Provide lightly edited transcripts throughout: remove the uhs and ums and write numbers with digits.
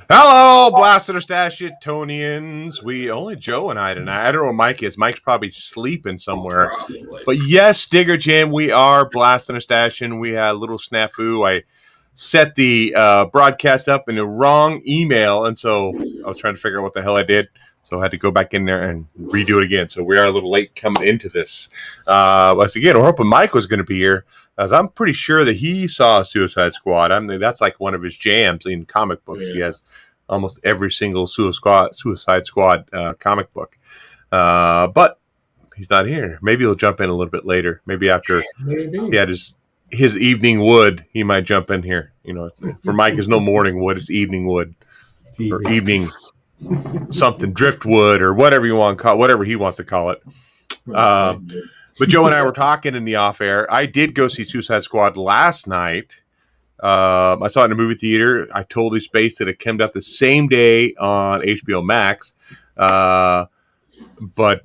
Hello, Blastin or Stashitonians. We only Joe and I tonight. I don't know where Mike is. Mike's probably sleeping somewhere. Probably. But yes, Digger Jim, we are Blastin or Stashin. We had a little snafu. I set the broadcast up in the wrong email, and so I was trying to figure out what the hell I did. So I had to go back in there and redo it again. So we are a little late coming into this. Once again, we're hoping Mike was going to be here, as I'm pretty sure that he saw Suicide Squad. I mean, that's like one of his jams in comic books. Yeah. He has almost every single Suicide Squad comic book. But he's not here. Maybe he'll jump in a little bit later. Maybe after he had his evening wood, he might jump in here. You know, for Mike, it's no morning wood, it's evening wood. Or evening something, driftwood, or whatever you want to call it, whatever he wants to call it. But Joe and I were talking in the off air. I did go see Suicide Squad last night. I saw it in a movie theater. I totally spaced it. It came out the same day on HBO Max. But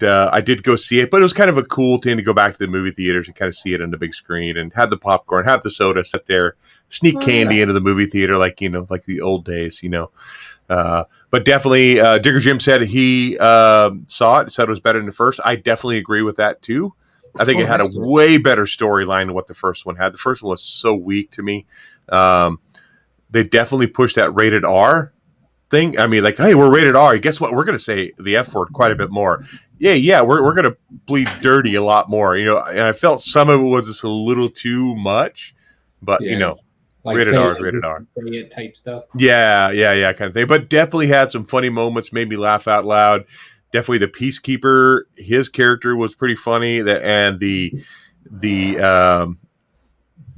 I did go see it. But it was kind of a cool thing to go back to the movie theaters and kind of see it on the big screen and have the popcorn, have the soda, sit there, sneak candy into the movie theater like the old days, But definitely, Digger Jim said he saw it, said it was better than the first. I definitely agree with that too. I think it had a way better storyline than what the first one had. The first one was so weak to me. They definitely pushed that rated R thing. I mean, like, hey, we're rated R. Guess what? We're going to say the F word quite a bit more. Yeah, we're going to bleed dirty a lot more. And I felt some of it was just a little too much, but like rated R is rated R. Type stuff. Yeah, kind of thing. But definitely had some funny moments, made me laugh out loud. Definitely the Peacekeeper, his character was pretty funny. And the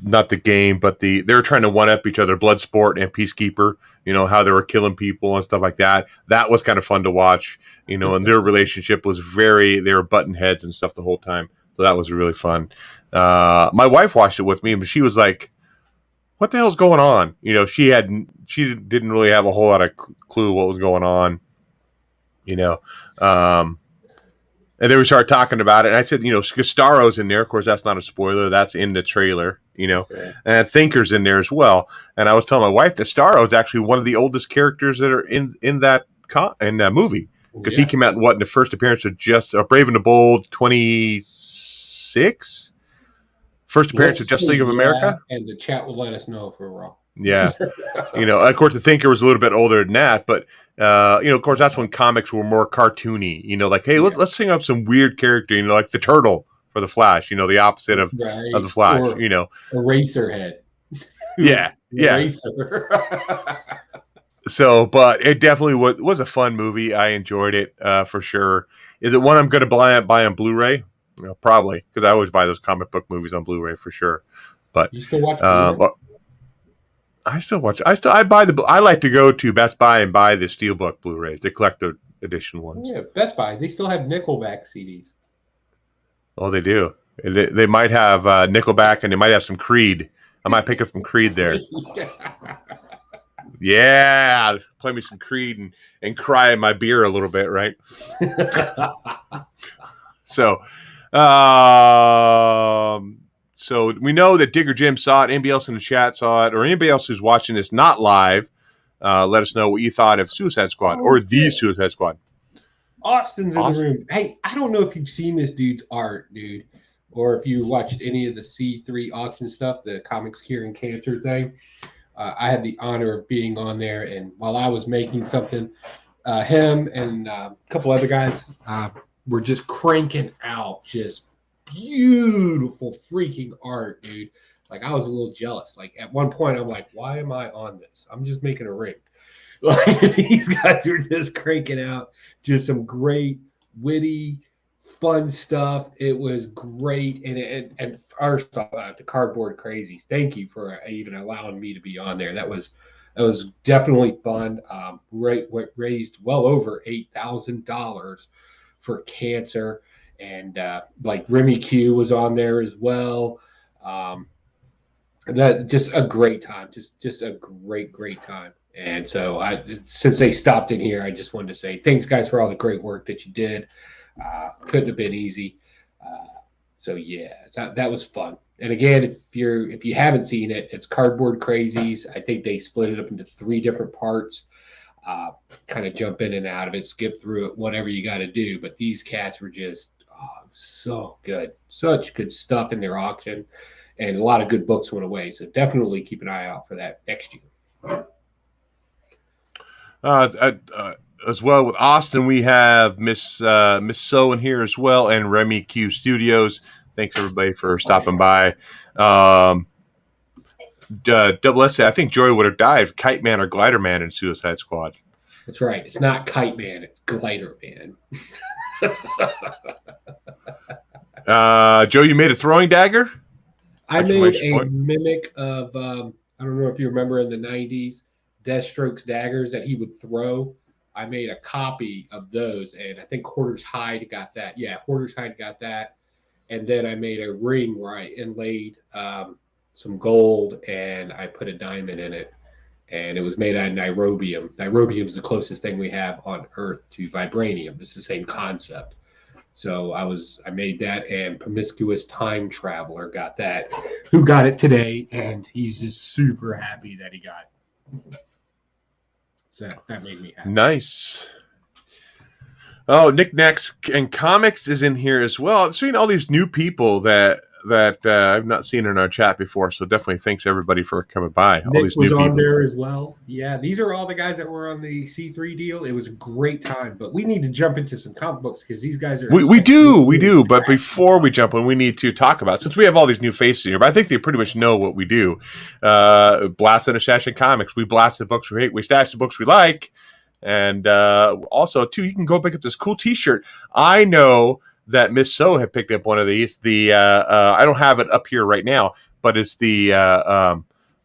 not the game, but they were trying to one up each other, Bloodsport and Peacekeeper, how they were killing people and stuff like that. That was kind of fun to watch, and their relationship was they were button heads and stuff the whole time. So that was really fun. My wife watched it with me, but she was like, what the hell's going on? She didn't really have a whole lot of clue what was going on, and then we started talking about it, and I said, Staro's in there. Of course, that's not a spoiler. That's in the trailer, and Thinker's in there as well. And I was telling my wife that Starro is actually one of the oldest characters that are in that movie, because he came out in the first appearance of just Brave and the Bold 26. First appearance of Justice League of America. And the chat will let us know if we're wrong. Yeah. Of course, the Thinker was a little bit older than that, but, of course, that's when comics were more cartoony, like, hey, let's sing up some weird character, like the Turtle for the Flash, the opposite of the Flash, or Eraserhead. Yeah. So, but it definitely was a fun movie. I enjoyed it for sure. Is it one I'm going to buy on Blu-ray? Probably, because I always buy those comic book movies on Blu-ray for sure. But you still watch Blu-ray? I still watch. I like to go to Best Buy and buy the Steelbook Blu-rays, the collector edition ones. Yeah, Best Buy. They still have Nickelback CDs. Oh, they do. They might have Nickelback, and they might have some Creed. I might pick up some Creed there. Yeah, play me some Creed and cry in my beer a little bit, right? So we know that Digger Jim saw it. Anybody else in the chat saw it, or anybody else who's watching this not live, let us know what you thought of Suicide Squad or the Suicide Squad. Austin's in the room. Hey, I don't know if you've seen this dude's art, dude, or if you watched any of the C3 auction stuff, the Comics Curing Cancer thing. I had the honor of being on there, and while I was making something, him and a couple other guys were just cranking out just beautiful freaking art, dude. Like, I was a little jealous. Like, at one point, I'm like, why am I on this? I'm just making a ring. Like, these guys were just cranking out just some great, witty, fun stuff. It was great. And first off, the Cardboard Crazies, thank you for even allowing me to be on there. That was definitely fun. Raised well over $8,000 for cancer. And like Remy Q was on there as well. That just a great time, just a great time. And so since they stopped in here, I just wanted to say thanks, guys, for all the great work that you did. Couldn't have been easy. So yeah, that was fun. And again, if you haven't seen it, it's Cardboard Crazies. I think they split it up into 3 different parts. kind of jump in and out of it, skip through it, whatever you got to do. But these cats were just so good, such good stuff in their auction, and a lot of good books went away. So definitely keep an eye out for that next year. As well with Austin, we have Miss So in here as well, and Remy Q Studios. Thanks everybody for stopping by. Double S, I think Joey would have died if Kite Man or Glider Man in Suicide Squad. That's right. It's not Kite Man. It's Glider Man. Joe, you made a throwing dagger? I made a mimic of, I don't know if you remember in the 90s, Deathstroke's daggers that he would throw. I made a copy of those, and I think Hoarder's Hide got that. Yeah, Hoarder's Hide got that. And then I made a ring where I inlaid some gold, and I put a diamond in it. And it was made out of niobium. Niobium is the closest thing we have on Earth to vibranium. It's the same concept. So I made that, and Promiscuous Time Traveler got that, who got it today, and he's just super happy that he got it. So that made me happy. Nice. Oh, Knickknacks and Comics is in here as well. I've seen all these new people that I've not seen in our chat before, so definitely thanks everybody for coming by. Nick all these was new on people there as well. Yeah, these are all the guys that were on the C3 deal. It was a great time, but we need to jump into some comic books because these guys are. We do. But before we jump in, we need to talk about, since we have all these new faces here, but I think they pretty much know what we do. Blastin and Stashin Comics. We blast the books we hate. We stash the books we like. And also, too, you can go pick up this cool T-shirt. I know that Miss So had picked up one of these. I don't have it up here right now, but it's the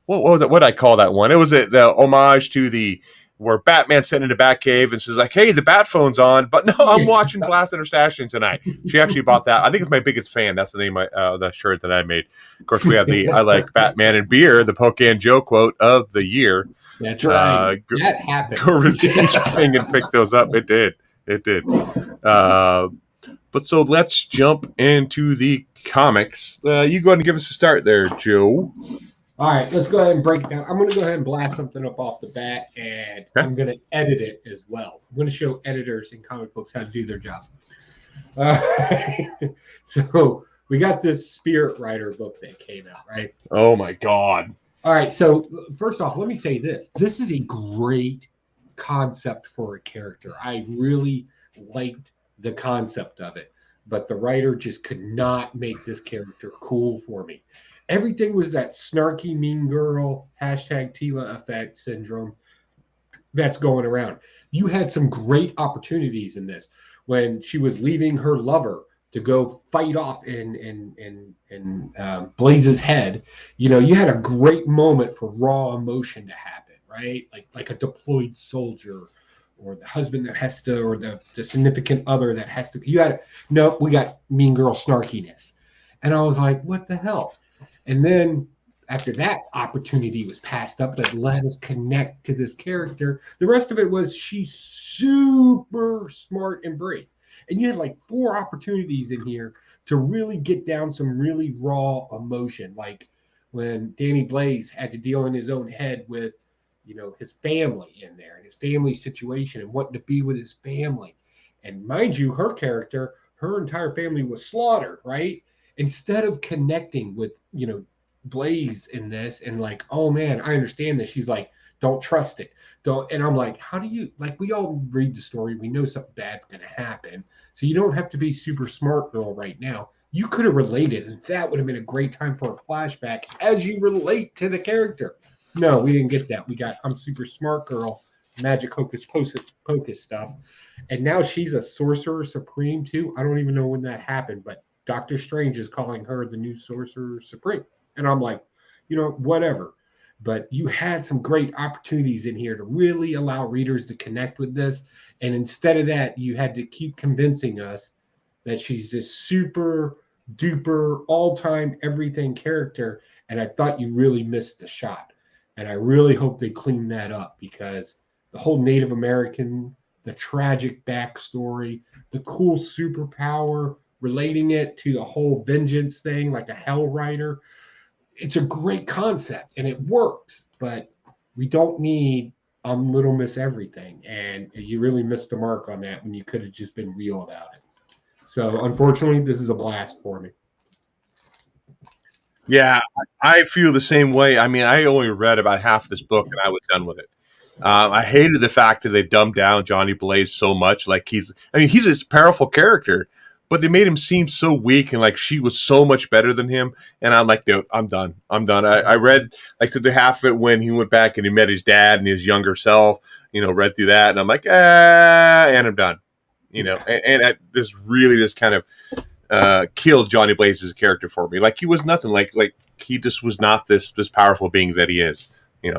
what was it? What did I call that one? It was the homage to where Batman sent into Batcave and says like, "Hey, the Bat phone's on," but no, I'm watching Blastin or Stashin tonight. She actually bought that. I think it's my biggest fan. That's the name of the shirt that I made. Of course, we have the "I like Batman and beer," the Pocan Joe quote of the year. That's right. That happened. Go to Teespring and pick those up. It did. But so let's jump into the comics. You go ahead and give us a start there, Joe. All right, let's go ahead and break it down. I'm going to go ahead and blast something up off the bat, and I'm going to edit it as well. I'm going to show editors in comic books how to do their job. So we got this Spirit Rider book that came out, right? Oh, my God. All right, so first off, let me say this. This is a great concept for a character. I really liked the concept of it, but the writer just could not make this character cool for me. Everything was that snarky mean girl, hashtag Tila effect syndrome that's going around. You had some great opportunities in this when she was leaving her lover to go fight off in Blaze's head. You know, you had a great moment for raw emotion to happen, right? Like a deployed soldier, or the husband that has to, or the significant other that has to. We got mean girl snarkiness. And I was like, what the hell? And then after that opportunity was passed up that let us connect to this character, the rest of it was she's super smart and brave. And you had like 4 opportunities in here to really get down some really raw emotion. Like when Danny Blaze had to deal in his own head with, his family in there and his family situation and wanting to be with his family. And mind you, her character, her entire family was slaughtered, right? Instead of connecting with, Blaze in this and like, oh man, I understand this. She's like, don't trust it. Don't. And I'm like, how do you, like, we all read the story. We know something bad's going to happen. So you don't have to be super smart girl right now. You could have related, and that would have been a great time for a flashback as you relate to the character. No, we didn't get that. We got I'm super smart girl, magic hocus pocus stuff. And now she's a sorcerer supreme too. I don't even know when that happened, but Doctor Strange is calling her the new sorcerer supreme. And I'm like, whatever. But you had some great opportunities in here to really allow readers to connect with this. And instead of that, you had to keep convincing us that she's this super duper all-time everything character. And I thought you really missed the shot. And I really hope they clean that up, because the whole Native American, the tragic backstory, the cool superpower, relating it to the whole vengeance thing, like a Hell Rider, it's a great concept and it works, but we don't need Little Miss Everything, and you really missed the mark on that when you could have just been real about it. So unfortunately, this is a blast for me. Yeah, I feel the same way. I mean, I only read about half this book and I was done with it. I hated the fact that they dumbed down Johnny Blaze so much. Like he's a powerful character, but they made him seem so weak and like she was so much better than him. And I'm like, dude, I'm done. I'm done. I read like to the half of it when he went back and he met his dad and his younger self. Read through that and I'm like, and I'm done. And I just really just kind of killed Johnny Blaze as a character for me. Like he was nothing. Like he just was not this powerful being that he is.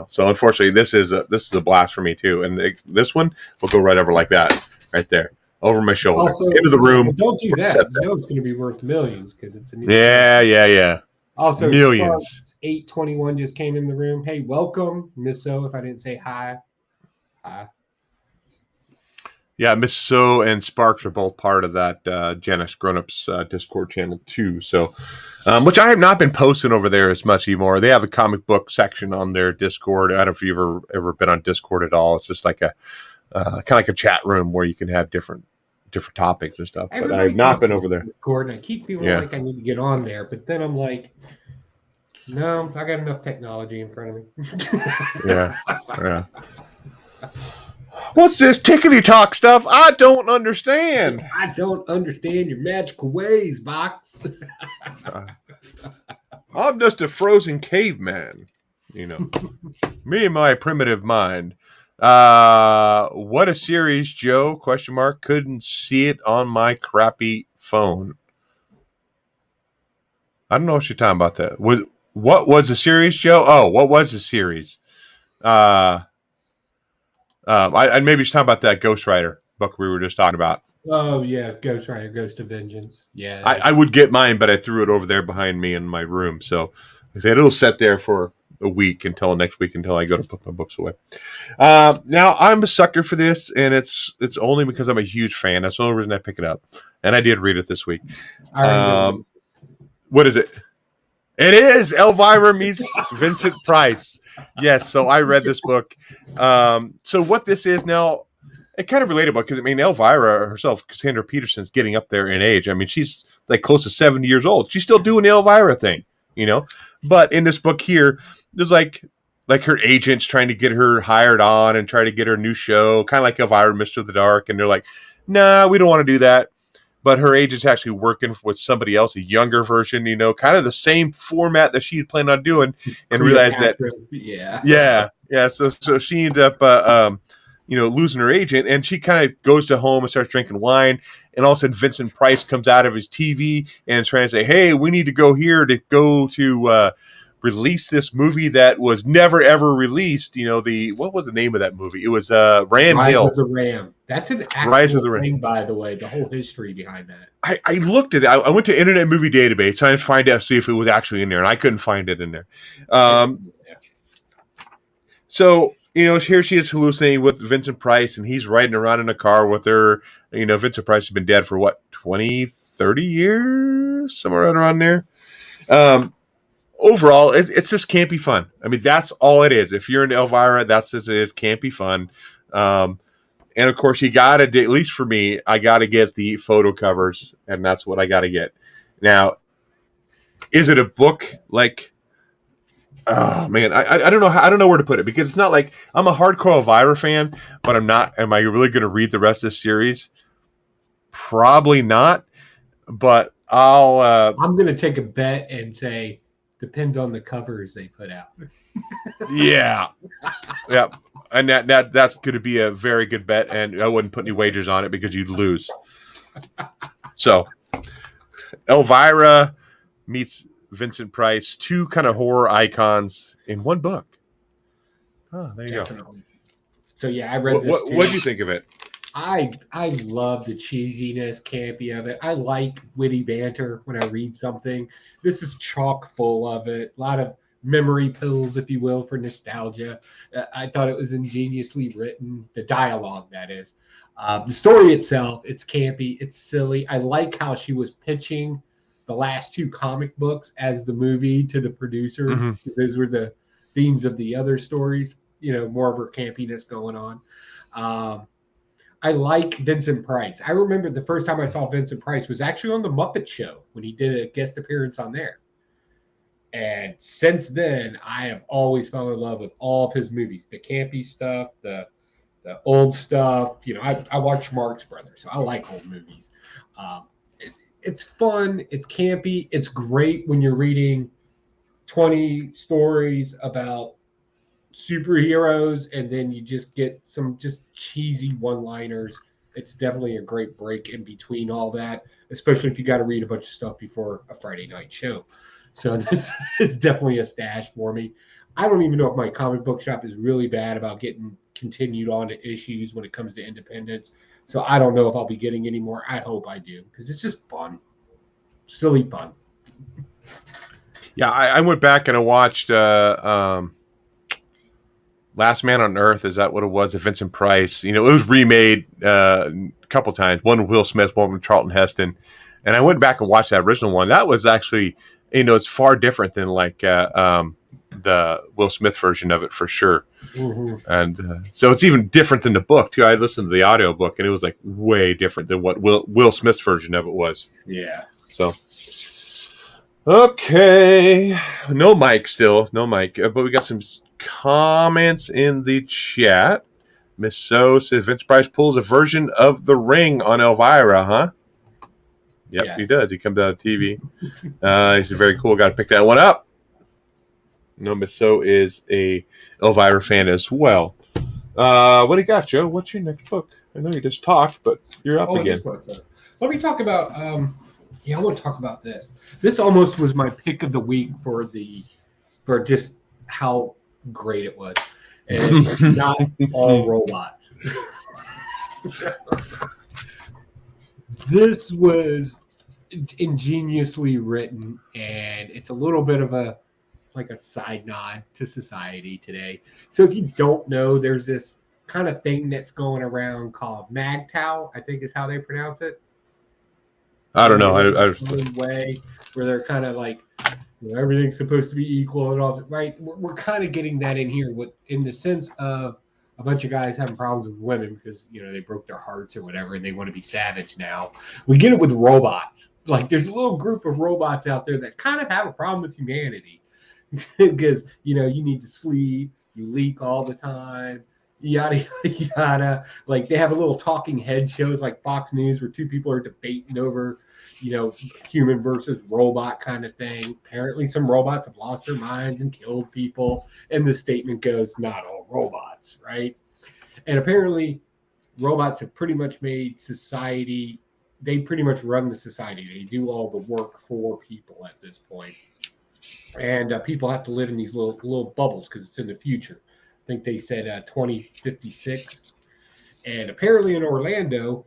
So unfortunately, this is a blast for me too. And this one will go right over like that, right there, over my shoulder, Also, into the room. Don't do that. It's going to be worth millions because it's a new. Yeah. Also, millions. 821 just came in the room. Hey, welcome, Miss O. If I didn't say hi. Yeah, Miss So and Sparks are both part of that Janice Grownups Discord channel too. So, which I have not been posting over there as much anymore. They have a comic book section on their Discord. I don't know if you've ever been on Discord at all. It's just like a kind of like a chat room where you can have different topics and stuff. But I've not been over there. Discord, and I keep feeling like I need to get on there, but then I'm like, no, I got enough technology in front of me. Yeah. What's this tickety talk stuff? I don't understand. I don't understand your magical ways, Box. I'm just a frozen caveman, Me and my primitive mind. What a series, Joe? Question mark. Couldn't see it on my crappy phone. I don't know what you're talking about. What was the series, Joe? Oh, what was the series? I maybe just talking about that Ghost Rider book we were just talking about. Oh yeah, Ghost Rider, Ghost of Vengeance. Yeah, I would get mine, but I threw it over there behind me in my room. So I said it'll sit there for a week until next week until I go to put my books away. Now I'm a sucker for this, and it's only because I'm a huge fan. That's the only reason I pick it up, and I did read it this week. What is it? It is Elvira meets Vincent Price. Yes, so I read this book. So what this is now, it kind of relatable because Elvira herself, Cassandra Peterson's getting up there in age. I mean, she's like close to 70 years old. She's still doing the Elvira thing, But in this book here, there's like her agents trying to get her hired on and try to get her a new show, kind of like Elvira, Mister of the Dark, and they're like, "Nah, we don't want to do that." But her agent's actually working with somebody else, a younger version, kind of the same format that she's planning on doing, and realized that, yeah. So she ends up, losing her agent, and she kind of goes to home and starts drinking wine, and all of a sudden Vincent Price comes out of his TV and is trying to say, "Hey, we need to go here to go to release this movie that was never ever released." What was the name of that movie? It was Ram Hill. Rise of the Ram. That's an actual thing, by the way. The whole history behind that. I looked at it. I went to Internet Movie Database trying to find out, see if it was actually in there, and I couldn't find it in there. So here she is hallucinating with Vincent Price, and he's riding around in a car with her. Vincent Price has been dead for what, 20, 30 years, somewhere right around there. Overall, it's just campy fun. I mean, that's all it is. If you're into Elvira, that's just it is, campy fun. And of course, you gotta, at least for me, I gotta get the photo covers, and that's what I gotta get. Now, is it a book like? Oh man, I don't know. I don't know where to put it because it's not like I'm a hardcore Elvira fan, but I'm not. Am I really going to read the rest of this series? Probably not. But I'm going to take a bet and say depends on the covers they put out. Yeah. And that's going to be a very good bet, and I wouldn't put any wagers on it because you'd lose. So, Elvira meets Vincent Price, two kind of horror icons in one book. Oh, there you go. So yeah, I read this. What did you think of it? I love the cheesiness, campy of it. I like witty banter when I read something. This is chock full of it. A lot of memory pills, if you will, for nostalgia. I thought it was ingeniously written. The dialogue, that is. The story itself, it's campy. It's silly. I like how she was pitching the last two comic books as the movie to the producers. Mm-hmm. Those were the themes of the other stories. more of her campiness going on. I like Vincent Price. I remember the first time I saw Vincent Price was actually on the Muppet Show when he did a guest appearance on there. And since then, I have always fallen in love with all of his movies, the campy stuff, the old stuff. I watch Marx Brothers, so I like old movies. It's fun. It's campy. It's great when you're reading 20 stories about superheroes and then you just get some just cheesy one-liners. It's definitely a great break in between all that, especially if you got to read a bunch of stuff before a Friday night show. So this is definitely a stash for me. I don't even know if my comic book shop is really bad about getting continued on to issues when it comes to independence. So I don't know if I'll be getting any more. I hope I do because it's just fun. Silly fun. Yeah, I went back and I watched Last Man on Earth. Is that what it was? Of Vincent Price. It was remade a couple times. One with Will Smith, one with Charlton Heston. And I went back and watched that original one. That was actually, it's far different than like the Will Smith version of it for sure. Mm-hmm. And so it's even different than the book too. I listened to the audio book and it was like way different than what Will Smith's version of it was. Yeah. So, okay. No mic still. No mic. But we got some comments in the chat. Miss So says Vince Price pulls a version of The Ring on Elvira, huh? Yep, yes. He does. He comes out of TV. He's very cool. Got to pick that one up. Miss So is a Elvira fan as well. What do you got, Joe? What's your next book? I know you just talked, but you're up again. Let me talk about. I want to talk about this. This almost was my pick of the week for just how great it was, and it's not all robots. This was ingeniously written, and it's a little bit of a side nod to society today. So if you don't know, there's this kind of thing that's going around called MGTOW, I think is how they pronounce it. I don't know. Way where they're kind of like, everything's supposed to be equal and all, right? We're kind of getting that in here in the sense of a bunch of guys having problems with women because, they broke their hearts or whatever, and they want to be savage now. We get it with robots. Like, there's a little group of robots out there that kind of have a problem with humanity because, you need to sleep, you leak all the time, yada, yada. Like, they have a little talking head shows like Fox News where two people are debating over, human versus robot kind of thing. Apparently some robots have lost their minds and killed people. And the statement goes, not all robots, right? And apparently robots have pretty much made society, they pretty much run the society. They do all the work for people at this point. And people have to live in these little bubbles because it's in the future. I think they said 2056. And apparently in Orlando,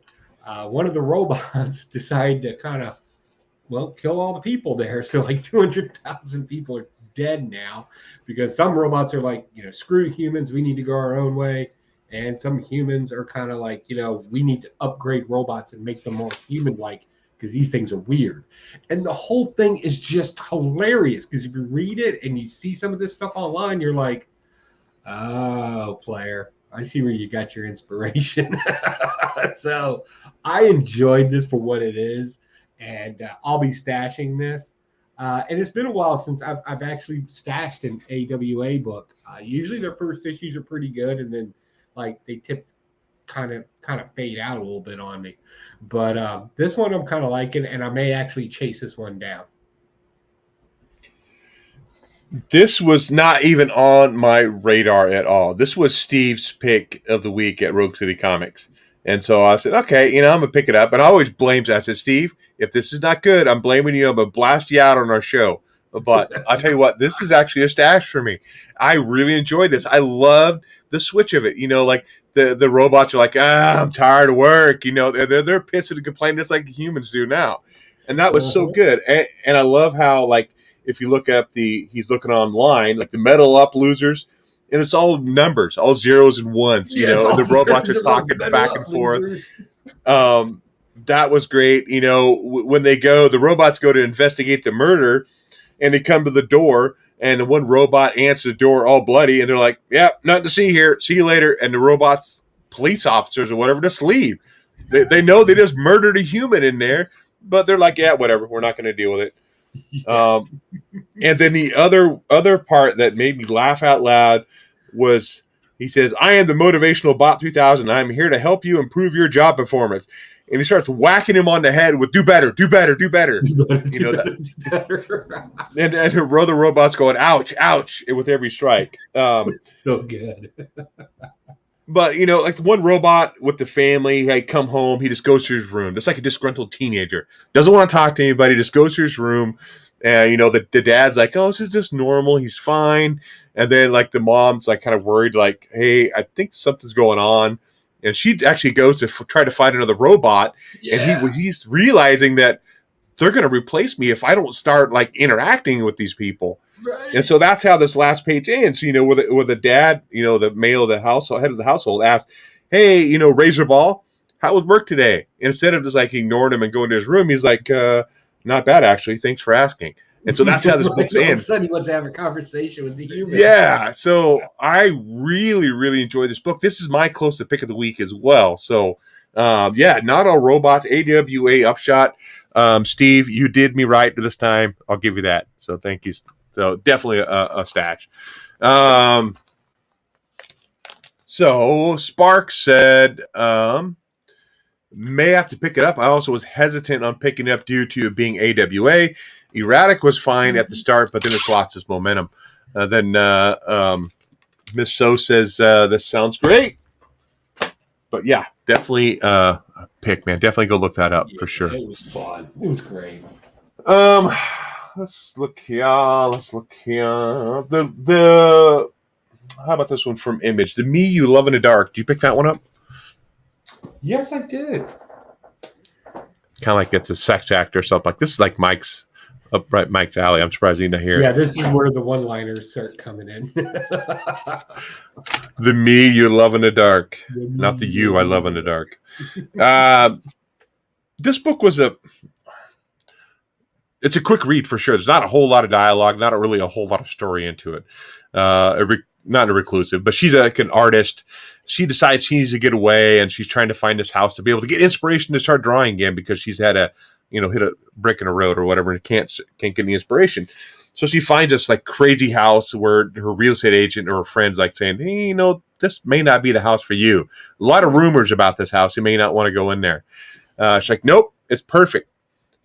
one of the robots decided to kind of, kill all the people there. So like 200,000 people are dead now because some robots are like, screw humans, we need to go our own way. And some humans are kind of like, we need to upgrade robots and make them more human-like because these things are weird. And the whole thing is just hilarious because if you read it and you see some of this stuff online, you're like, oh, player, I see where you got your inspiration. So I enjoyed this for what it is, and I'll be stashing this. And it's been a while since I've actually stashed an AWA book. Usually their first issues are pretty good, and then they kind of fade out a little bit on me. But this one I'm kind of liking, and I may actually chase this one down. This was not even on my radar at all. This was Steve's pick of the week at Rogue City Comics. And so I said, okay, I'm going to pick it up. And I always blames, I said, Steve, if this is not good, I'm blaming you. I'm going to blast you out on our show. But I'll tell you what, this is actually a stash for me. I really enjoyed this. I loved the switch of it. Like the robots are like, I'm tired of work. They're pissed and complaining just like humans do now. And that was so good. And I love how, if you look up he's looking online, the Metal Up losers, and it's all numbers, all zeros and ones, and the robots are talking back and forth. That was great. When the robots go to investigate the murder, and they come to the door, and the one robot answers the door all bloody, and they're like, "Yeah, nothing to see here. See you later." And the robots, police officers or whatever, just leave. They know they just murdered a human in there, but they're like, "Yeah, whatever. We're not going to deal with it." And then the other part that made me laugh out loud was he says, "I am the motivational bot 3000. I'm here to help you improve your job performance." And he starts whacking him on the head with "Do better, do better, do better." And the other robot's going, "Ouch, ouch," with every strike. So good. But, like the one robot with the family, he come home, he just goes to his room. Just like a disgruntled teenager. Doesn't want to talk to anybody, just goes to his room. And, the dad's like, "Oh, this is just normal. He's fine." And then, like, the mom's, like, kind of worried, like, "Hey, I think something's going on." And she actually goes to try to find another robot. Yeah. And he's realizing that they're going to replace me if I don't start, like, interacting with these people. Right. And so that's how this last page ends. With the dad, the male of the household, head of the household, asks, "Hey, Razorball, how was work today?" And instead of just like ignoring him and going to his room, he's like, "Not bad, actually. Thanks for asking." And so that's how this book ends. All of a sudden, he wants to have a conversation with the human. Yeah. So I really, really enjoyed this book. This is my close to pick of the week as well. So, Not All Robots, AWA Upshot. Steve, you did me right this time. I'll give you that. So thank you. So definitely a stash. So Spark said, may have to pick it up. I also was hesitant on picking it up due to it being AWA. Erratic was fine at the start, but then it's lost its momentum. Then Miss So says, this sounds great. But yeah, definitely a pick, man. Definitely go look that up for sure. It was fun. It was great. Let's look here. The how about this one from Image? The Me You Love in the Dark. Do you pick that one up? Yes, I did. Kind of like it's a sex act or something. Like this is like Mike's alley. I'm surprised he's not here. Yeah, this is where the one-liners start coming in. The Me You Love in the Dark, not the You I Love in the Dark. This book was it's a quick read for sure. There's not a whole lot of dialogue, not really a whole lot of story into it. Not a reclusive, but she's like an artist. She decides she needs to get away, and she's trying to find this house to be able to get inspiration to start drawing again because she's had hit a brick in a road or whatever and can't get any inspiration. So she finds this like crazy house where her real estate agent or her friends like saying, "Hey, this may not be the house for you. A lot of rumors about this house. You may not want to go in there." She's like, "Nope, it's perfect."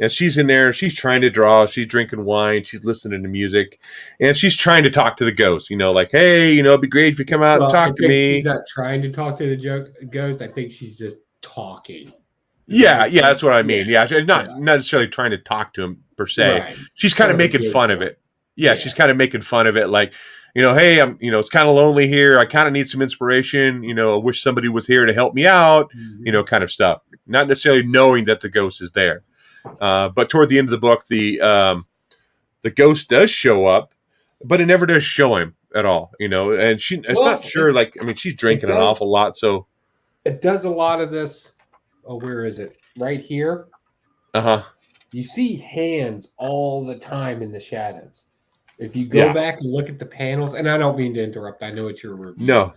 And she's in there, she's trying to draw, she's drinking wine, she's listening to music, and she's trying to talk to the ghost, like, "Hey, it'd be great if you come out and talk to me." She's not trying to talk to the ghost. I think she's just talking. Yeah, that's what I mean. Yeah, she's not necessarily trying to talk to him per se. Right. She's kind of making fun of it. Yeah, she's kind of making fun of it like, "Hey, I'm, it's kind of lonely here. I kind of need some inspiration. I wish somebody was here to help me out, kind of stuff. Not necessarily knowing that the ghost is there. But toward the end of the book, the ghost does show up, but it never does show him at all, and it's not sure. She's drinking an awful lot, so it does a lot of this. Oh, where is it? Right here. You see hands all the time in the shadows. If you go back and look at the panels, and I don't mean to interrupt. I know it's your review. No,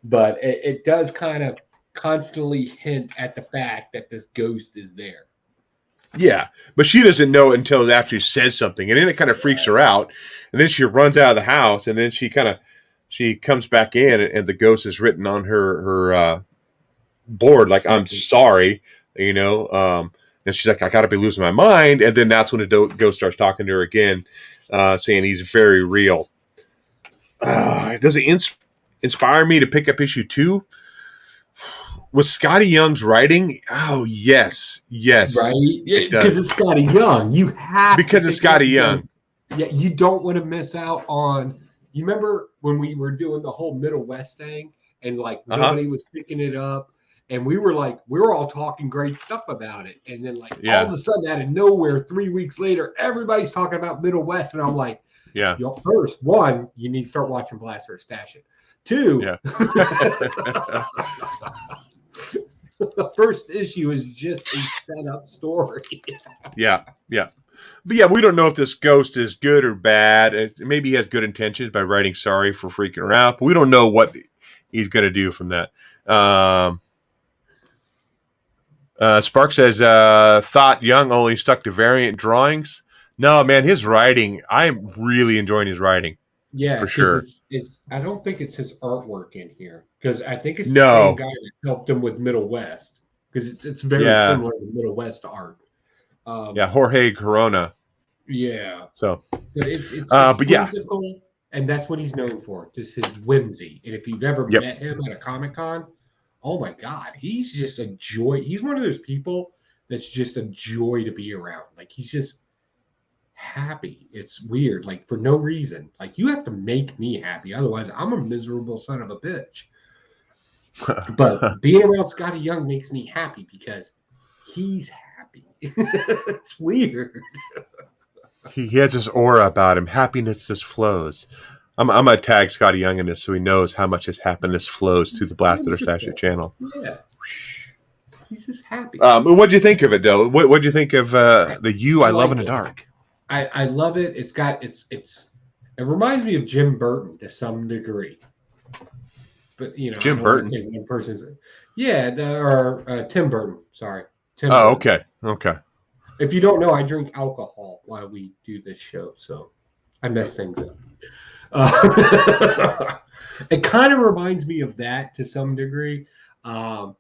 but it does kind of constantly hint at the fact that this ghost is there. Yeah, but she doesn't know it until it actually says something, and then it kind of freaks her out, and then she runs out of the house, and then she comes back in, and the ghost is written on her board like, "I'm sorry," and she's like, "I got to be losing my mind," and then that's when the ghost starts talking to her again, saying he's very real. Does it inspire me to pick up issue 2? Was Scotty Young's writing? Oh, yes. Right? Because it's Scotty Young. You have because it's Scotty Young. Yeah, you don't want to miss out on. You remember when we were doing the whole Middle West thing, and like nobody was picking it up, and we were all talking great stuff about it, and then all of a sudden, out of nowhere, 3 weeks later, everybody's talking about Middle West, and I'm like, first, one, you need to start watching Blastin or Stashin. 2. The first issue is just a setup story. Yeah. But yeah, we don't know if this ghost is good or bad. Maybe he has good intentions by writing sorry for freaking her out, but we don't know what he's going to do from that. Spark says, thought Young only stuck to variant drawings. No, man, his writing, I'm really enjoying his writing. Yeah, for sure. It's I don't think it's his artwork in here because I think it's the No. same guy that helped him with Middle West because it's very similar to Middle West art. Jorge Corona. Yeah. So, but it's whimsical, yeah, and that's what he's known for, just his whimsy. And if you've ever met him at a Comic-Con, oh my God, he's just a joy. He's one of those people that's just a joy to be around. Like he's just happy. It's weird, like for no reason. Like you have to make me happy, otherwise I'm a miserable son of a bitch. But being around Scotty Young makes me happy because he's happy. It's weird. He has this aura about him. Happiness just flows. I'm gonna tag Scotty Young in this so he knows how much his happiness flows through the Blastin or Stashin channel. Yeah. He's just happy. What'd you think of it, though? What'd you think of the You I Love in the Dark? I love it. It reminds me of Jim Burton to some degree. But Jim Burton. One person's, or Tim Burton. Sorry, Tim. Oh, Burton. Okay. If you don't know, I drink alcohol while we do this show, so I mess things up. It kind of reminds me of that to some degree, and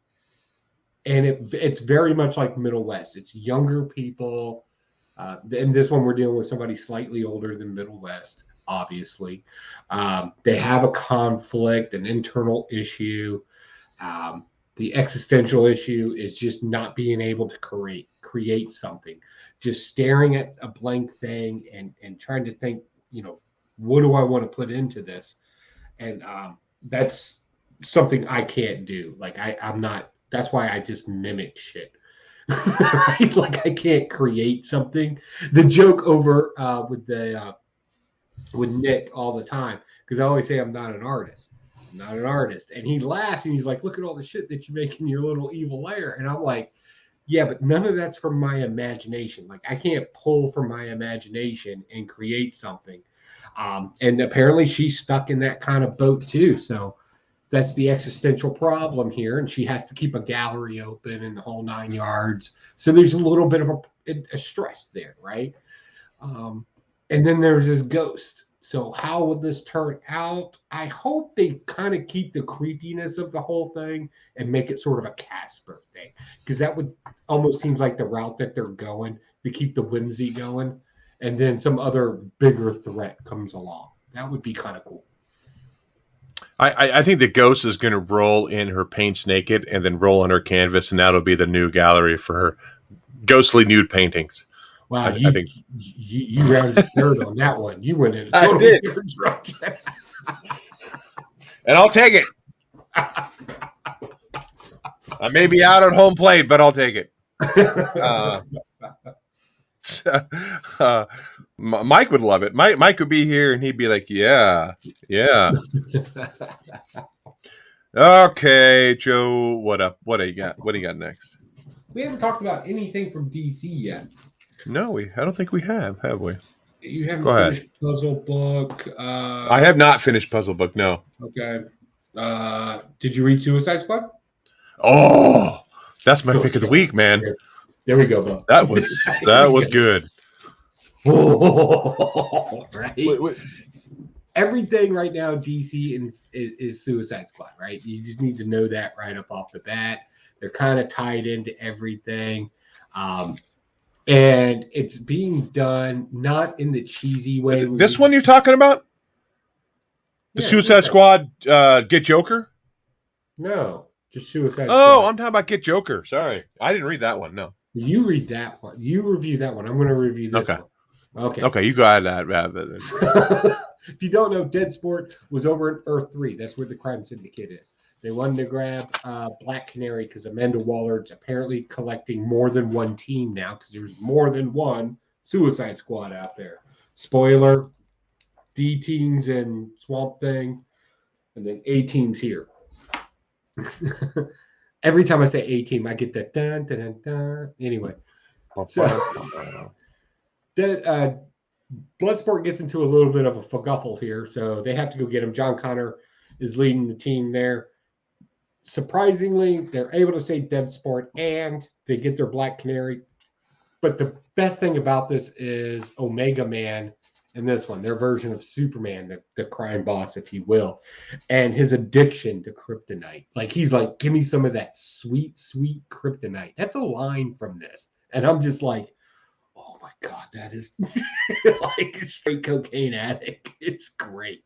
it's very much like Middle West. It's younger people. In this one, we're dealing with somebody slightly older than Middle West, obviously. They have a conflict, an internal issue. The existential issue is just not being able to create something, just staring at a blank thing and trying to think, what do I want to put into this? And that's something I can't do. Like I'm not, that's why I just mimic shit. Right? Like I can't create something. The joke over with Nick all the time, because I always say I'm not an artist. I'm not an artist. And he laughs and he's like, look at all the shit that you make in your little evil lair. And I'm like, yeah, but none of that's from my imagination. Like I can't pull from my imagination and create something. And apparently she's stuck in that kind of boat too. So that's the existential problem here. And she has to keep a gallery open and the whole 9 yards. So there's a little bit of a stress there, right? And then there's this ghost. So how would this turn out? I hope they kind of keep the creepiness of the whole thing and make it sort of a Casper thing, because that would almost seems like the route that they're going to keep the whimsy going, and then some other bigger threat comes along. That would be kind of cool. I think the ghost is going to roll in her paints naked and then roll on her canvas, and that'll be the new gallery for her ghostly nude paintings. Wow, I think you rounded third on that one. You went in a totally different direction. And I'll take it. I may be out at home plate, but I'll take it. Mike would love it. Mike would be here, and he'd be like, yeah. Okay, Joe, what up? What do you got? What do you got next? We haven't talked about anything from DC yet. No, I don't think we have we? You haven't finished Puzzle Book. I have not finished Puzzle Book, no. Okay. Did you read Suicide Squad? Oh, that's my pick of the week, man. There we go, Bo. That was good. Right? Wait. Everything right now, DC is Suicide Squad, right? You just need to know that right up off the bat. They're kind of tied into everything. And it's being done not in the cheesy way. This one you're talking about? The Suicide Squad Get Joker? No, just Suicide Squad. Oh, I'm talking about Get Joker. Sorry. I didn't read that one, no. You read that one. You review that one. I'm going to review this one. Okay, you go ahead that rather than... If you don't know, Deadsport was over in Earth 3. That's where the crime syndicate is. They wanted to grab Black Canary because Amanda Waller's apparently collecting more than one team now, because there's more than one Suicide Squad out there. Spoiler, D-Team's and Swamp Thing, and then A-Team's here. Every time I say A-Team, I get that dun, dun, dun, dun. Anyway. So, that Bloodsport gets into a little bit of a fuguffle here, so they have to go get him. John Connor is leading the team there. Surprisingly, they're able to save Deadsport, and they get their Black Canary. But the best thing about this is Omega Man in this one, their version of Superman, the crime boss, if you will, and his addiction to kryptonite. Like, he's like, give me some of that sweet, sweet kryptonite. That's a line from this. And I'm just like, oh my God, that is like a straight cocaine addict. It's great.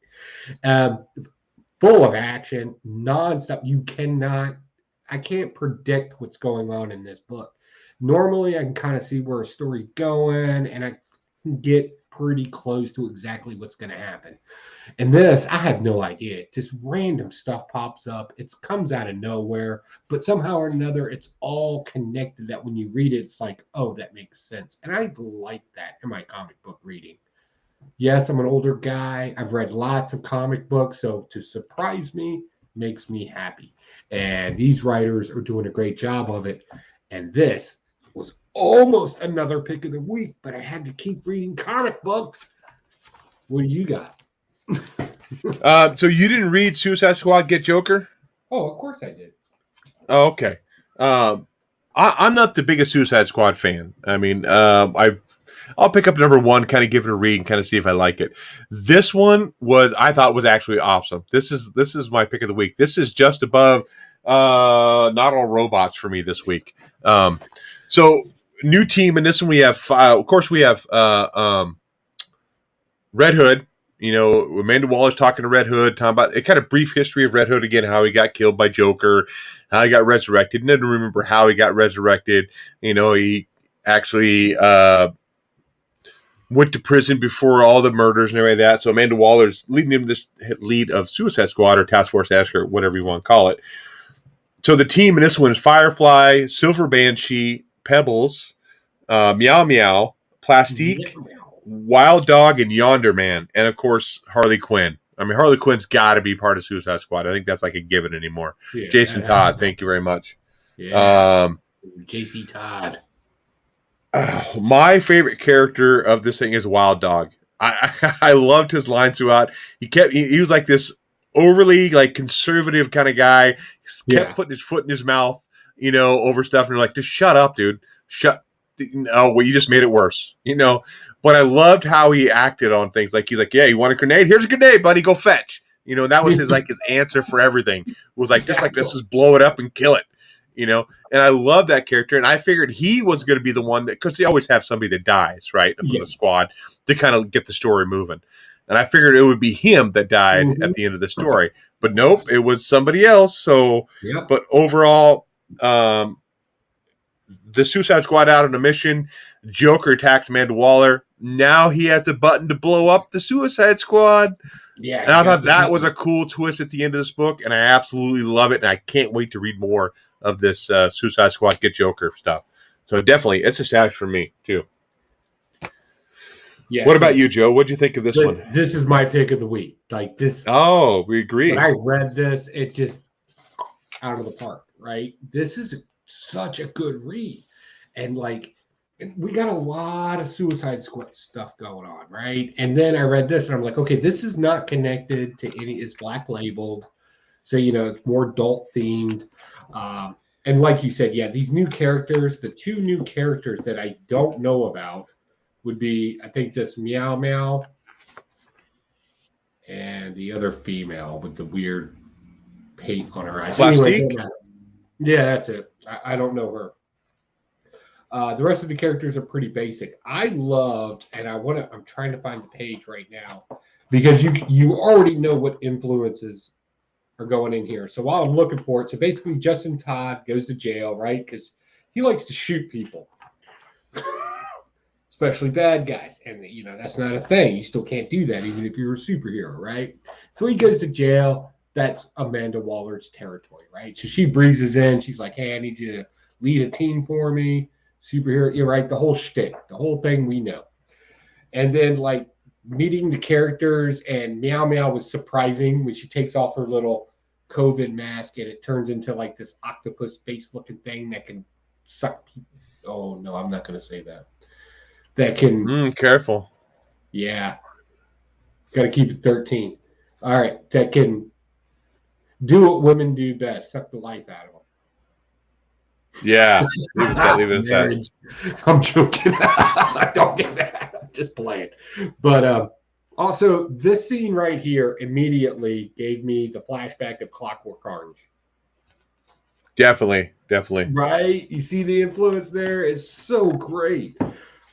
Full of action, nonstop. I can't predict what's going on in this book. Normally, I can kind of see where a story's going, and I can get pretty close to exactly what's going to happen. And this, I had no idea. Just random stuff pops up. It comes out of nowhere, but somehow or another, it's all connected that when you read it, it's like, oh, that makes sense. And I like that in my comic book reading. Yes, I'm an older guy. I've read lots of comic books, so to surprise me makes me happy. And these writers are doing a great job of it. And this was almost another pick of the week, but I had to keep reading comic books. What do you got? So you didn't read Suicide Squad Get Joker? Oh, of course I did. Oh, okay. I'm not the biggest Suicide Squad fan. I mean, I'll pick up number one, kind of give it a read, and kind of see if I like it. This one I thought was actually awesome. This is my pick of the week. This is just above Not All Robots for me this week. So new team, and this one we have. Of course, we have Red Hood. You know, Amanda Waller's talking to Red Hood, talking about a kind of brief history of Red Hood again, how he got killed by Joker, how he got resurrected. Didn't remember how he got resurrected. You know, he actually went to prison before all the murders and everything like that. So Amanda Waller's leading him this lead of Suicide Squad or Task Force Asker, whatever you want to call it. So the team in this one is Firefly, Silver Banshee, Pebbles, Meow Meow, Plastique, Wild Dog, and Yonder Man, and of course Harley Quinn. I mean, Harley Quinn's got to be part of Suicide Squad. I think that's like a given anymore. Yeah, Jason Todd, thank you very much. Yeah, JC Todd. My favorite character of this thing is Wild Dog. I loved his lines throughout. He was like this overly like conservative kind of guy. He kept putting his foot in his mouth, you know, over stuff, and you're like, just shut up, dude. No, well, you just made it worse, you know. But I loved how he acted on things. Like, he's like, yeah, you want a grenade? Here's a grenade, buddy. Go fetch. You know, that was his answer for everything. It was like, just like, let's just blow it up and kill it, you know. And I love that character. And I figured he was going to be the one that, because they always have somebody that dies, right, from the squad to kind of get the story moving. And I figured it would be him that died at the end of the story. But nope, it was somebody else. So, but overall, the Suicide Squad out on a mission. Joker attacks Amanda Waller. Now he has the button to blow up the Suicide Squad. Yeah, and I thought that was a cool twist at the end of this book, and I absolutely love it, and I can't wait to read more of this Suicide Squad Get Joker stuff. So definitely, it's a stash for me, too. Yeah. What about you, Joe? What'd you think of this one? This is my pick of the week. Like this. Oh, we agree. When I read this, it just out of the park, right? This is such a good read. And like, we got a lot of Suicide Squad stuff going on, right? And then I read this and I'm like, okay, this is not connected to any, it's black labeled. So, you know, it's more adult themed. And like you said, yeah, these new characters, the two new characters that I don't know about would be, I think, this Meow Meow and the other female with the weird paint on her eyes. Plastique? Anyway, yeah, that's it. I don't know her. The rest of the characters are pretty basic. I loved, and I'm trying to find the page right now because you already know what influences are going in here. So while I'm looking for it, so basically Justin Todd goes to jail, right? Because he likes to shoot people, especially bad guys. And, you know, that's not a thing. You still can't do that even if you're a superhero, right? So he goes to jail. That's Amanda Waller's territory, right? So she breezes in. She's like, hey, I need you to lead a team for me. Superhero, you're right, the whole shtick, the whole thing we know. And then, like, meeting the characters, and Meow Meow was surprising when she takes off her little COVID mask and it turns into, like, this octopus face-looking thing that can suck people. Oh, no, I'm not going to say that. that can. Careful. Yeah, got to keep it 13. All right, that can do what women do best: suck the life out of them. Yeah, leave it at that. I'm joking. I don't get that. I'm just playing. But also, this scene right here immediately gave me the flashback of Clockwork Orange. Definitely. Right? You see the influence there? It's so great.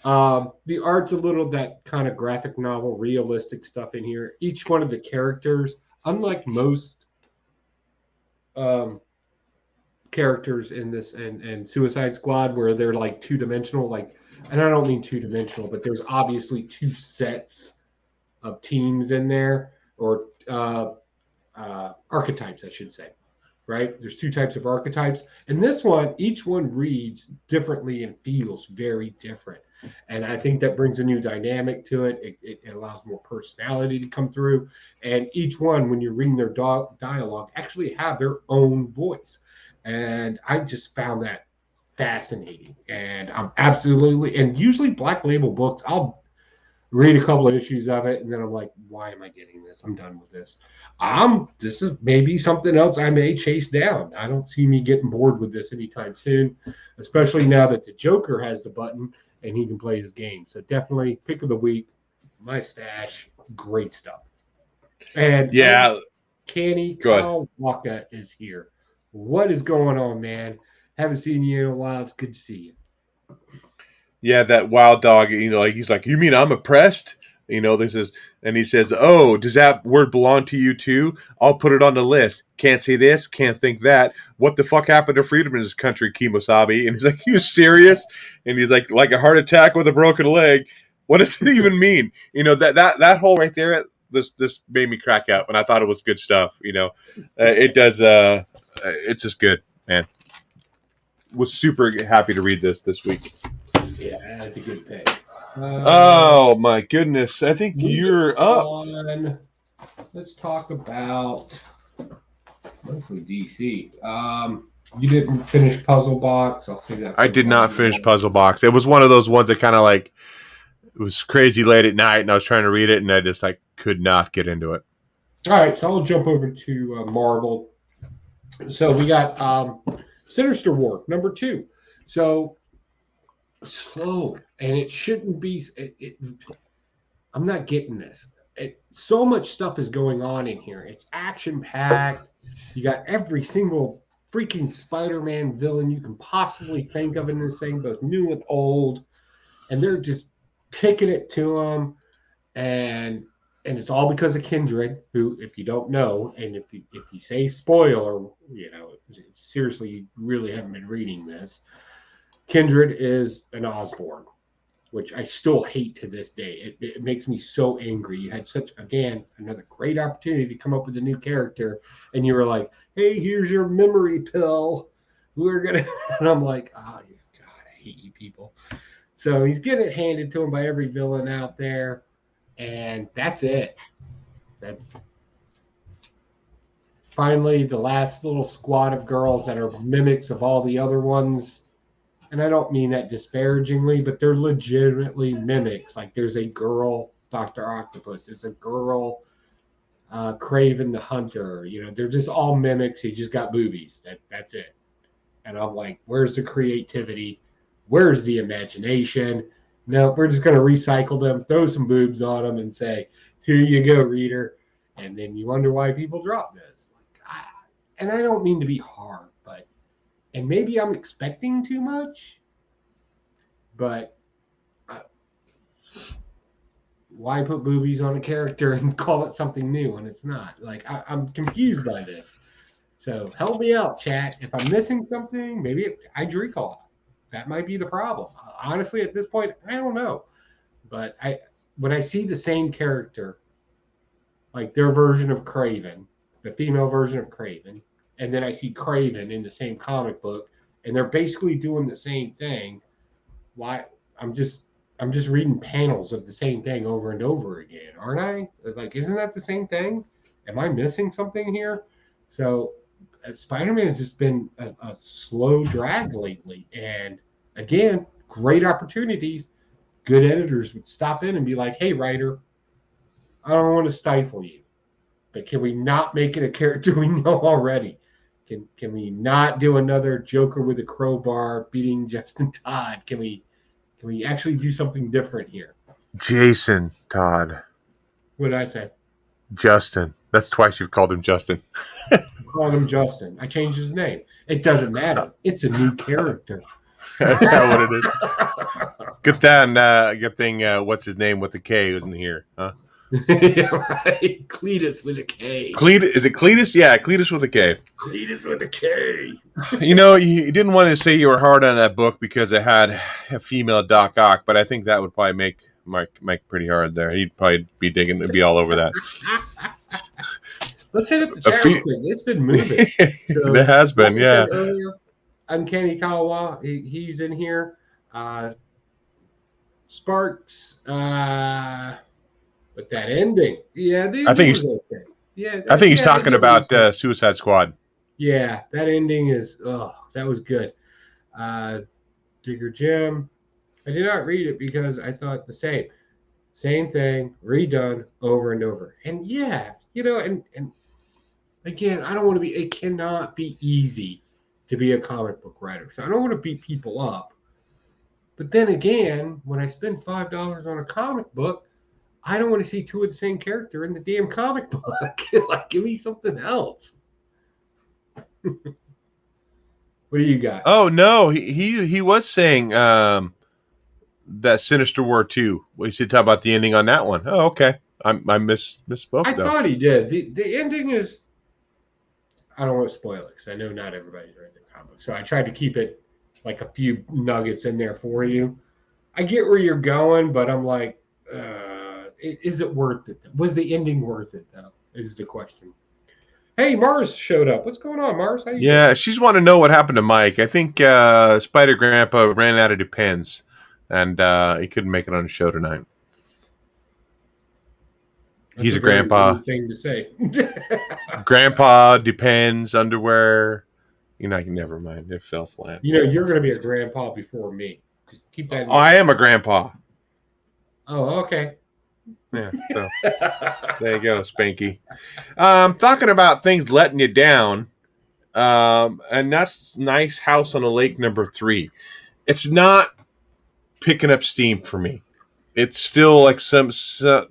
The art's a little that kind of graphic novel, realistic stuff in here. Each one of the characters, unlike most characters in this and Suicide Squad, where they're like two-dimensional, and I don't mean two-dimensional, but there's obviously two sets of teams in there, or archetypes, I should say. Right? There's two types of archetypes. And this one, each one reads differently and feels very different. And I think that brings a new dynamic to it. It allows more personality to come through. And each one, when you're reading their dialogue, actually have their own voice. And I just found that fascinating. And I'm absolutely, and usually Black Label books, I'll read a couple of issues of it, and then I'm like, why am I getting this? I'm done with this. This is maybe something else I may chase down. I don't see me getting bored with this anytime soon, especially now that the Joker has the button and he can play his game. So definitely pick of the week, my stash, great stuff. And yeah, Canny Kyle Walker is here. What is going on, man? Haven't seen you in a while. It's good to see you. Yeah, that wild dog, he's like, you mean I'm oppressed? This is, and he says, oh, does that word belong to you too? I'll put it on the list. Can't say this, can't think that. What the fuck happened to freedom in this country, Kimosabe? And he's like, you serious? And he's like a heart attack with a broken leg. What does it even mean? That whole right there, this made me crack up, and I thought it was good stuff. It does. It's just good, man. Was super happy to read this week. Yeah, that's a good pick. Oh my goodness! I think you're up. Let's talk about mostly DC. You didn't finish Puzzle Box. I'll say that. I did not finish Puzzle Box. It was one of those ones that kind of like it was crazy late at night, and I was trying to read it, and I just could not get into it. All right, so I'll jump over to Marvel. So we got Sinister War #2. So slow, and it shouldn't be. I'm not getting this. So much stuff is going on in here. It's action packed. You got every single freaking Spider-Man villain you can possibly think of in this thing, both new and old, and they're just kicking it to them, and it's all because of Kindred, who, if you don't know, and if you say spoiler, seriously, you really haven't been reading this. Kindred is an Osborn, which I still hate to this day. It makes me so angry. You had another great opportunity to come up with a new character, and you were like, hey, here's your memory pill. We're going to... And I'm like, oh, God, I hate you people. So he's getting it handed to him by every villain out there, and that's it. Finally, the last little squad of girls that are mimics of all the other ones, and I don't mean that disparagingly, but they're legitimately mimics. Like, there's a girl, Dr. Octopus. There's a girl, Kraven the Hunter. They're just all mimics. He just got boobies. That's it. And I'm like, where's the creativity? Where's the imagination? No, we're just going to recycle them, throw some boobs on them, and say, here you go, reader. And then you wonder why people drop this. And I don't mean to be hard, and maybe I'm expecting too much, but why put boobies on a character and call it something new when it's not? I'm confused by this. So help me out, chat. If I'm missing something, maybe I drink a lot. That might be the problem. Honestly, at this point, I don't know. But when I see the same character, like their version of Kraven, the female version of Kraven, and then I see Kraven in the same comic book, and they're basically doing the same thing. Why? I'm just reading panels of the same thing over and over again, aren't I? Isn't that the same thing? Am I missing something here? So Spider-Man has just been a slow drag lately, and again, great opportunities. good editors would stop in and be like, "Hey, writer, I don't want to stifle you, but can we not make it a character we know already? Can we not do another Joker with a crowbar beating Justin Todd? Can we actually do something different here?" Jason Todd. What did I say? Justin. That's twice you've called him Justin. I called him Justin. I changed his name. It doesn't matter. It's a new character. That's not what it is. Good thing. What's his name with the K isn't here, huh? Yeah, right. Cletus with a K. Is it Cletus? Yeah, Cletus with a K. Cletus with a K. You didn't want to say you were hard on that book because it had a female Doc Ock, but I think that would probably make Mike pretty hard there. He'd probably be digging to be all over that. Let's hit up the chat real quick. It's been moving. So, it has been, yeah. Earlier, Uncanny Kawa, he's in here. Sparks, with that ending. Yeah, I think he's okay. Yeah, I think he's talking about Suicide Squad. Yeah, that ending is that was good. Digger Jim. I did not read it because I thought the same thing, redone over and over. And yeah, and again, I don't want to be. It cannot be easy to be a comic book writer, so I don't want to beat people up. But then again, when I spend $5 on a comic book, I don't want to see two of the same character in the damn comic book. Like, give me something else. What do you got? Oh no, he was saying that Sinister War 2. We should talk about the ending on that one. Oh, okay. I misspoke. I thought he did. The ending is. I don't want to spoil it because I know not everybody's read the comic, so I tried to keep it like a few nuggets in there for you. I get where you're going, but I'm like, is it worth it? Was the ending worth it, though, is the question. Hey, Mars showed up. What's going on, Mars? How you doing? She's wanting to know what happened to Mike. I think Spider Grandpa ran out of Depends, and he couldn't make it on the show tonight. He's a grandpa. Thing to say. Grandpa, Depends, underwear. Never mind. It fell flat. You're going to be a grandpa before me. Just keep that in mind. I am a grandpa. Oh, okay. Yeah, so there you go, Spanky. Talking about things letting you down, and that's Nice House on the Lake #3. It's not picking up steam for me. It's still like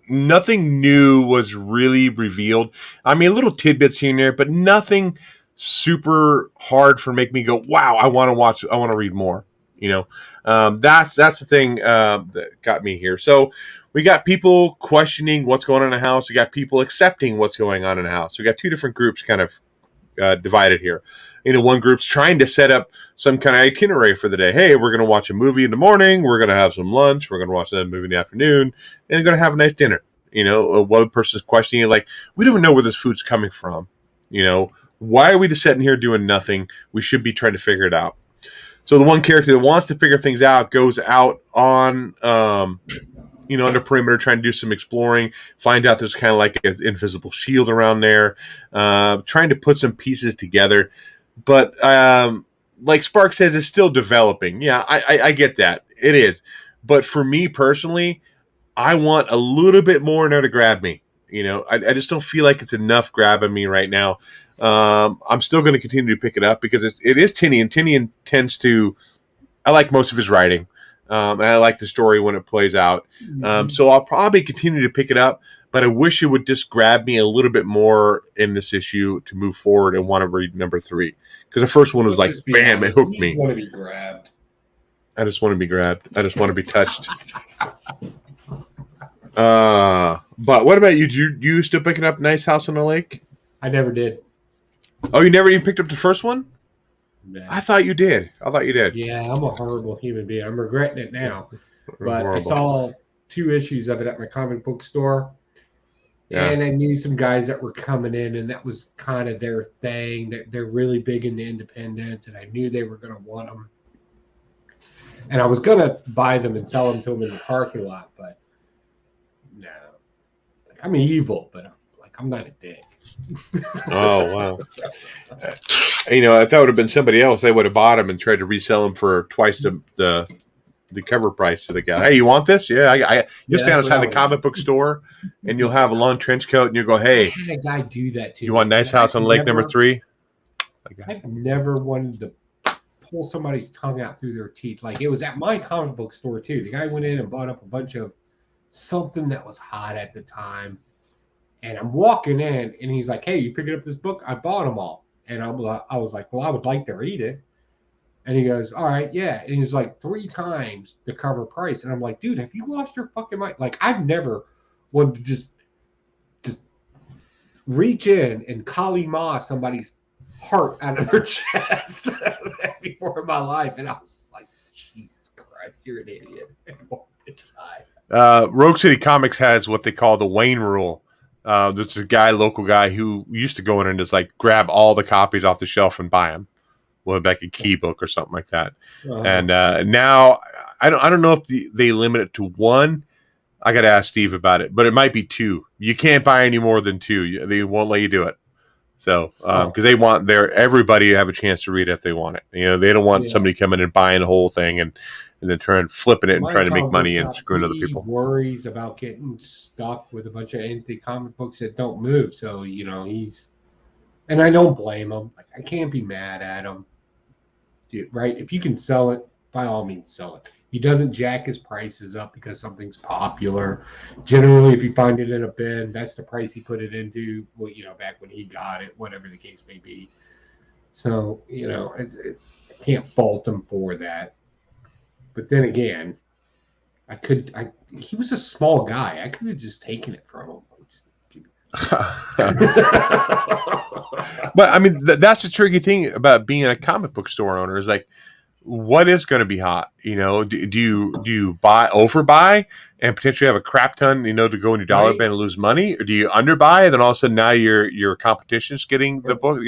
nothing new was really revealed. I mean, little tidbits here and there, but nothing super hard for make me go, wow, I want to watch. I want to read more. That's the thing that got me here. So we got people questioning what's going on in the house. We got people accepting what's going on in the house. We got two different groups kind of divided here. One group's trying to set up some kind of itinerary for the day. Hey, we're going to watch a movie in the morning. We're going to have some lunch. We're going to watch that movie in the afternoon. And going to have a nice dinner. One person's questioning, like, we don't even know where this food's coming from. Why are we just sitting here doing nothing? We should be trying to figure it out. So the one character that wants to figure things out goes out on, on the perimeter, trying to do some exploring, find out there's kind of like an invisible shield around there, trying to put some pieces together. But like Spark says, it's still developing. Yeah, I get that. It is. But for me personally, I want a little bit more in there to grab me. I just don't feel like it's enough grabbing me right now. I'm still going to continue to pick it up because it is Tinian. Tinian tends to, I like most of his writing, and I like the story when it plays out. So I'll probably continue to pick it up, but I wish it would just grab me a little bit more in this issue to move forward and want to read #3. Because the first one was like, bam, it hooked me. Want to be grabbed. I just want to be grabbed. I just want to be touched. But what about you? You still picking up Nice House on the Lake? I never did. Oh, you never even picked up the first one? Nah. I thought you did. Yeah, I'm a horrible human being. I'm regretting it now. But horrible. I saw 2 issues of it at my comic book store. Yeah. And I knew some guys that were coming in, and that was kind of their thing. They're really big into independents, and I knew they were going to want them. And I was going to buy them and sell them to them in the parking lot, but no. I'm evil, but I'm not a dick. Oh, wow. I thought it would have been somebody else. They would have bought them and tried to resell them for twice the the cover price to the guy. Hey, you want this? Yeah, you'll stand outside the comic book store, and you'll have a long trench coat, and you go, "Hey, I had a guy do that too. You want Nice House on Lake number 3?" I've never wanted to pull somebody's tongue out through their teeth. Like, it was at my comic book store too. The guy went in and bought up a bunch of something that was hot at the time, and I'm walking in, and he's like, "Hey, you picking up this book? I bought them all." And I was like, "Well, I would like to read it." And he goes, "All right, yeah." And he's like 3 times the cover price. And I'm like, "Dude, have you lost your fucking mind?" Like, I've never wanted to just reach in and Kali Ma somebody's heart out of their chest before in my life. And I was like, Jesus Christ, you're an idiot. Rogue City Comics has what they call the Wayne rule. There's a local guy who used to go in and just like grab all the copies off the shelf and buy them. Well, like a key book or something like that. And now I don't know if they limit it to 1. I got to ask Steve about it, but it might be 2. You can't buy any more than 2. They won't let you do it. So, because they want everybody to have a chance to read it if they want it. They don't want somebody coming and buying the whole thing and then flipping it and trying to make money and screwing other people. Worries about getting stuck with a bunch of empty comic books that don't move. So, and I don't blame him. Like, I can't be mad at him. Right? If you can sell it, by all means, sell it. He doesn't jack his prices up because something's popular. Generally, if you find it in a bin, that's the price he put it into. Well, back when he got it, whatever the case may be. So, I can't fault him for that. But then again, he was a small guy. I could have just taken it from him. But I mean, that's the tricky thing about being a comic book store owner is like, what is going to be hot? Do you overbuy and potentially have a crap ton, to go in your dollar bin and lose money, or do you underbuy and then all of a sudden now your competition's getting the book,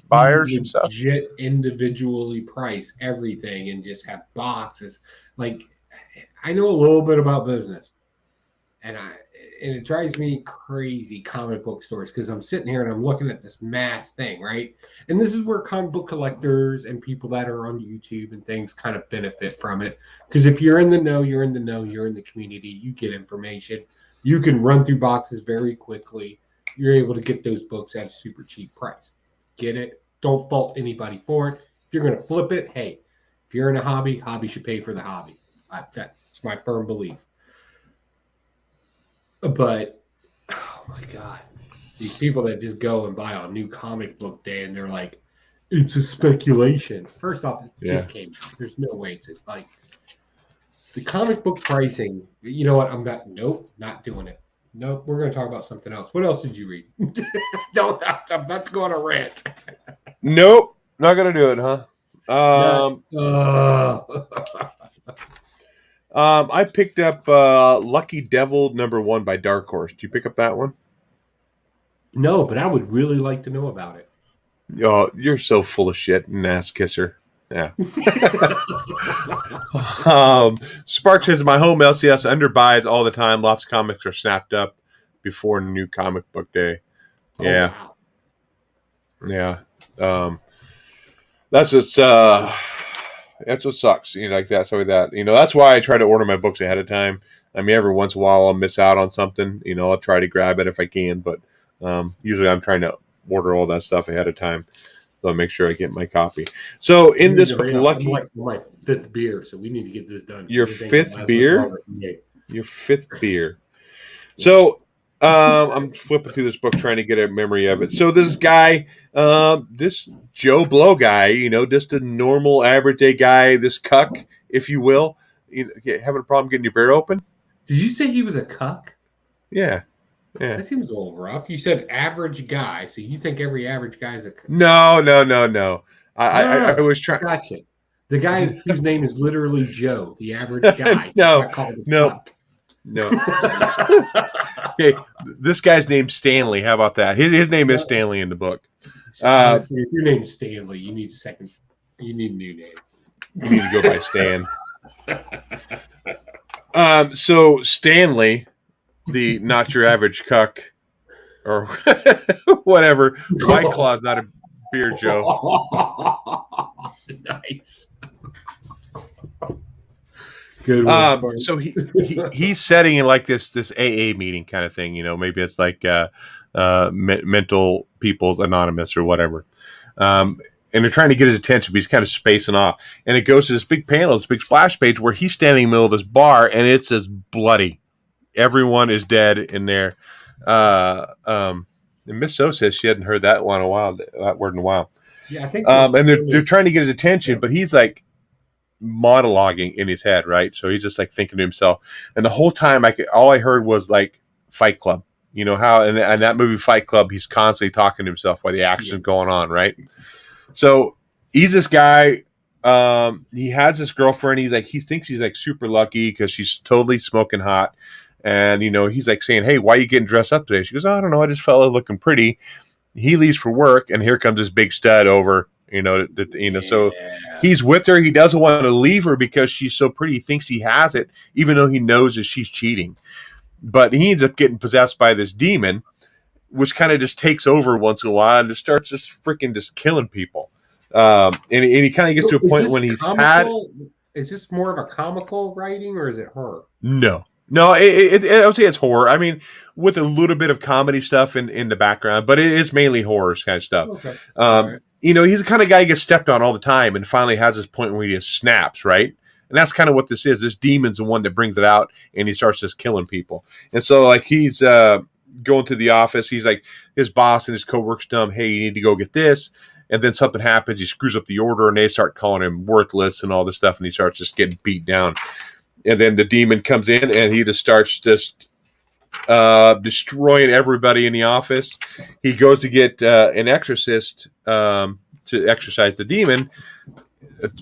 buyers and stuff? Legit individually price everything and just have boxes. Like, I know a little bit about business, and it drives me crazy, comic book stores, because I'm sitting here and I'm looking at this mass thing, right? And this is where comic book collectors and people that are on YouTube and things kind of benefit from it. Because if you're in the know, you're in the know, you're in the community, you get information. You can run through boxes very quickly. You're able to get those books at a super cheap price. Get it? Don't fault anybody for it. If you're going to flip it, hey, if you're in a hobby should pay for the hobby. That's my firm belief. But, oh my God, these people that just go and buy a new comic book day and they're like, it's a speculation. First off, it just came out. There's no way it's like the comic book pricing. You know what? Not doing it. Nope, we're going to talk about something else. What else did you read? I'm about to go on a rant. Nope, not going to do it, huh? I picked up Lucky Devil #1 by Dark Horse. Did you pick up that one? No, but I would really like to know about it. Oh, you're so full of shit, an ass kisser. Yeah. Spark says, my home LCS underbuys all the time. Lots of comics are snapped up before new comic book day. Yeah. Oh, wow. Yeah. That's what sucks, like that, stuff like that. That's why I try to order my books ahead of time. I mean, every once in a while I'll miss out on something. I'll try to grab it if I can, but usually I'm trying to order all that stuff ahead of time, so I'll make sure I get my copy. So in this book, Lucky, my 5th beer, so we need to get this done. Your 5th beer? Your 5th beer. So I'm flipping through this book trying to get a memory of it. So this guy, this Joe Blow guy, just a normal average day guy, this cuck, if you will, having a problem getting your beer open. Did you say he was a cuck? Yeah. That seems a little rough. You said average guy, so you think every average guy is a cuck? No. I was trying. Gotcha. The guy whose name is literally Joe, the average guy. No. Cuck. No. Okay, this guy's name's Stanley. How about that? His name is Stanley in the book. Honestly, if your name's Stanley, you need a new name. You need to go by Stan. So Stanley, the not your average cuck, or whatever. White Claw's not a beer, Joe. Nice. Good one. So he's setting in like this AA meeting kind of thing. Maybe it's like Mental People's Anonymous or whatever. And they're trying to get his attention, but he's kind of spacing off. And it goes to this big panel, this big splash page where he's standing in the middle of this bar, and it's just bloody. Everyone is dead in there. And Miss So says she hadn't heard that word in a while. Yeah, I think. And they're trying to get his attention, but he's like monologuing in his head, right? So he's just like thinking to himself. And the whole time, all I heard was like Fight Club. You know how in that movie Fight Club, he's constantly talking to himself while the action's going on, right? So he's this guy. He has this girlfriend. He thinks he's like super lucky because she's totally smoking hot. And, he's like saying, hey, why are you getting dressed up today? She goes, I don't know. I just felt looking pretty. He leaves for work, and here comes this big stud over, so he's with her. He doesn't want to leave her because she's so pretty. He thinks he has it, even though he knows that she's cheating. But he ends up getting possessed by this demon, which kind of just takes over once in a while and just starts just killing people. And he kind of gets to a point when he's comical? Is this more of a comical writing or is it horror? No, I would say it's horror. I mean, with a little bit of comedy stuff in the background, but it is mainly horror kind of stuff. Okay. Right. He's the kind of guy who gets stepped on all the time and finally has this point where he just snaps, right? And that's kind of what this is. This demon's the one that brings it out, and he starts just killing people. And so, like, he's going to the office. He's like, his boss and his coworkers tell him, hey, you need to go get this. And then something happens. He screws up the order, and they start calling him worthless and all this stuff, and he starts just getting beat down. And then the demon comes in, and he just starts destroying everybody in the office. He goes to get an exorcist to exorcise the demon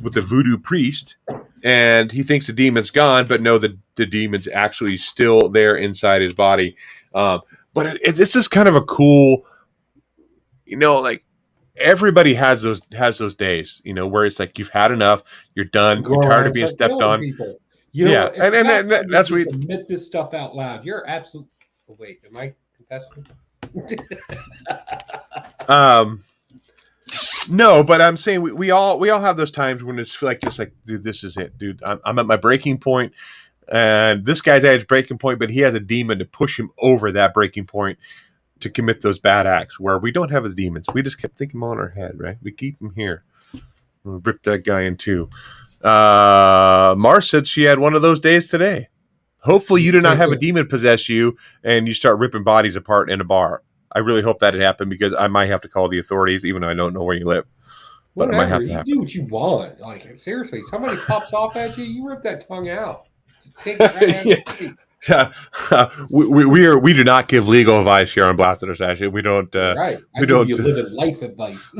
with the voodoo priest, and he thinks the demon's gone, but no, the demon's actually still there inside his body. But it's just kind of a cool, like everybody has those days, where it's like you've had enough, you're done, you're tired of being stepped on. People. And that's what we admit this stuff out loud. You're absolutely. Oh, wait, am I confessing? No, but I'm saying we all have those times when it's just like, dude, this is it, dude. I'm at my breaking point, and this guy's at his breaking point, but he has a demon to push him over that breaking point to commit those bad acts. Where we don't have his demons, we just kept thinking them on our head, right? We keep them here. We'll rip that guy in two. Mars said she had one of those days today. Hopefully, you do not have a demon possess you and you start ripping bodies apart in a bar. I really hope that it happened because I might have to call the authorities, even though I don't know where you live. But whatever, it might have to happen. You do what you want. Like, seriously, somebody pops off at you, you rip that tongue out. Take it right we do not give legal advice here on Blastin or Stashin. We don't. Right. We don't. You live in life advice.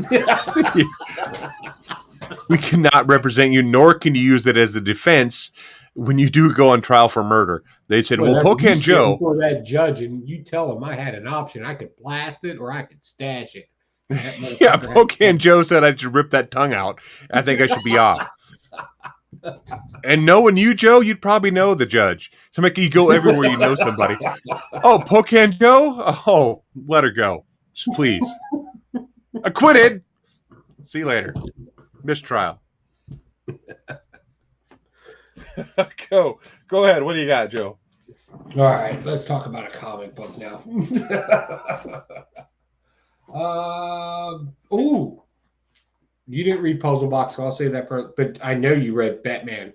We cannot represent you, nor can you use it as the defense when you do go on trial for murder. They said, well, Pocan Joe. For that judge, and you tell him I had an option. I could blast it or I could stash it. Yeah, Pocan Joe said I should rip that tongue out. I think I should be off. And knowing you, Joe, you'd probably know the judge. So make you go everywhere you know somebody. Oh, Pocan Joe? Oh, let her go. Please. Acquitted. See you later. Mistrial. Go ahead. What do you got, Joe? All right, let's talk about a comic book now. You didn't read Puzzle Box, so I'll say that first. But I know you read Batman.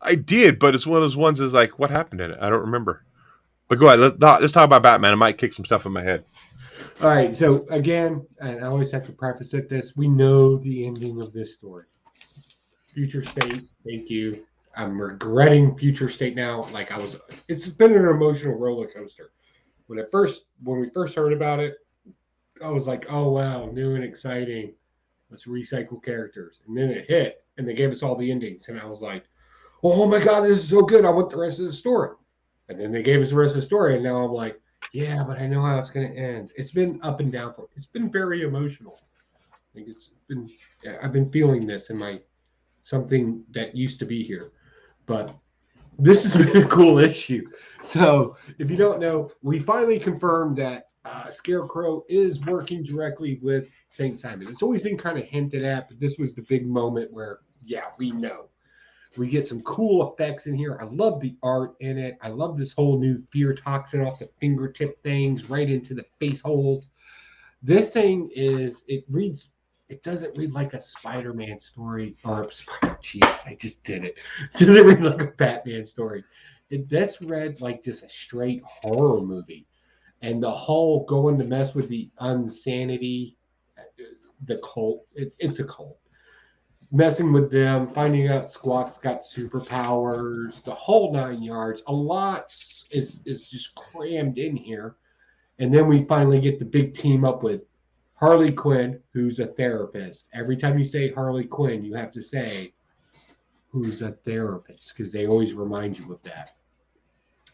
I did, but it's one of those ones is like, what happened in it? I don't remember. But go ahead. Let's talk about Batman. I might kick some stuff in my head. All right. So again, and I always have to preface it this: we know the ending of this story. Future State. Thank you. I'm regretting Future State now. It's been an emotional roller coaster. When we first heard about it, I was like, oh wow, new and exciting. Let's recycle characters. And then it hit, and they gave us all the endings, and I was like, oh my god, this is so good. I want the rest of the story. And then they gave us the rest of the story, and now I'm like, yeah, but I know how it's going to end. It's been up and down it's been very emotional. I've been feeling this in my something that used to be here. But this has been a cool issue. So if you don't know, we finally confirmed that Scarecrow is working directly with St. Simon. It's always been kind of hinted at, but this was the big moment where, yeah, we know. We get some cool effects in here. I love the art in it. I love this whole new fear toxin off the fingertip things right into the face holes. This thing it doesn't read like a Spider-Man story or jeez, I just did it. It doesn't read like a Batman story. This read like just a straight horror movie. And the whole going to mess with the insanity, the cult, it's a cult. Messing with them, finding out Squawk's got superpowers, the whole 9 yards. A lot is just crammed in here. And then we finally get the big team up with Harley Quinn, who's a therapist. Every time you say Harley Quinn, you have to say who's a therapist, because they always remind you of that.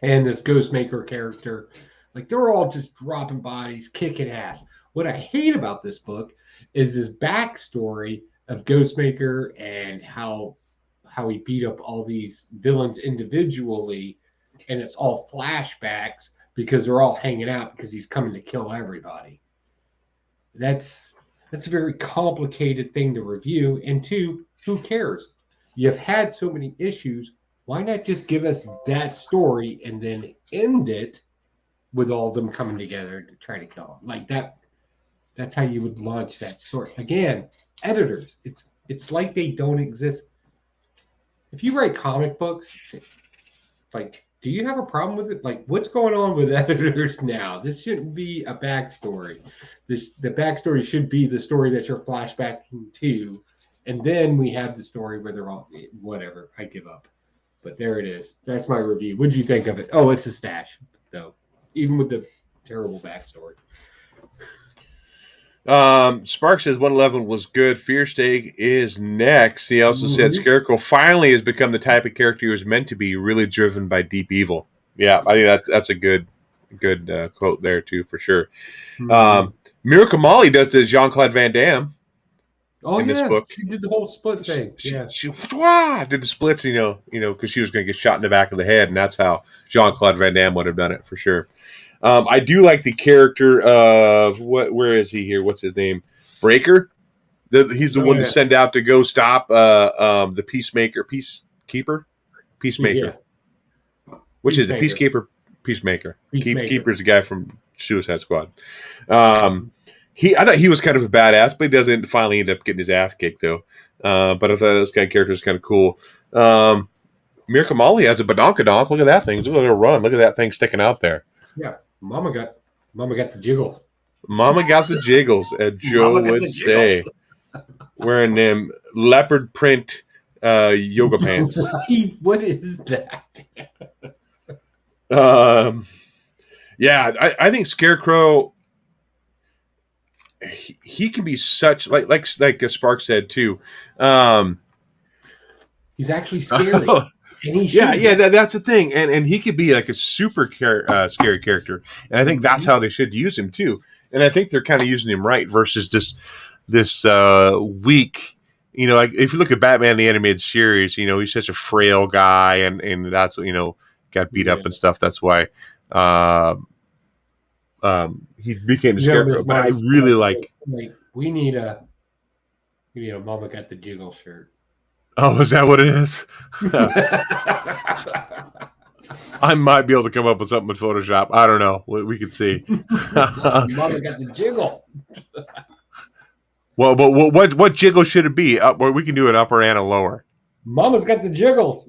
And this Ghostmaker character, like they're all just dropping bodies, kicking ass. What I hate about this book is this backstory of Ghostmaker and how he beat up all these villains individually, and it's all flashbacks because they're all hanging out because he's coming to kill everybody. That's a very complicated thing to review. And two, who cares? You've had so many issues. Why not just give us that story and then end it with all of them coming together to try to kill him? Like that. That's how you would launch that story. Again, editors. It's like they don't exist. If you write comic books, like, do you have a problem with it? Like, what's going on with editors now? This shouldn't be a backstory. The backstory should be the story that you're flashbacking to, and then we have the story where they're all whatever. I give up. But there it is. That's my review. What'd you think of it? Oh, it's a stash, though, even with the terrible backstory. Spark says 111 was good. Fear Steak is next. He also said Scarecrow finally has become the type of character he was meant to be, really driven by deep evil. Yeah, I think that's a good quote there too, for sure. Miracle Molly does the Jean-Claude Van Damme. Oh, in this book, she did the whole split thing. She did the splits, because she was going to get shot in the back of the head, and that's how Jean-Claude Van Damme would have done it for sure. I do like the character of where is he here? What's his name? Breaker. He's the one to send out to go stop the Peacemaker. Peacemaker. Yeah. Which is it? Peacemaker. Keeper's the guy from Suicide Squad. I thought he was kind of a badass, but he doesn't finally end up getting his ass kicked though. But I thought this kind of character was kind of cool. Miracle Molly has a badonkadonk. Look at that thing. Look at her run. Look at that thing sticking out there. Yeah. Mama got the jiggles. Mama got the jiggles, as Joe would say. Wearing them leopard print yoga pants. What is that? Yeah, I think Scarecrow, he can be such like Spark said too. He's actually scary. That's the thing, and he could be like a super scary character, and I think that's how they should use him too. And I think they're kind of using him right versus this weak. Like if you look at Batman the animated series, he's such a frail guy, and that's got beat up and stuff. That's why he became the Scarecrow. But I really like. We need a Mama Got the Jiggle shirt. Oh, is that what it is? I might be able to come up with something with Photoshop. I don't know. We could see. Mama got the jiggle. Well, but what jiggle should it be? Where we can do an upper and a lower. Mama's got the jiggles.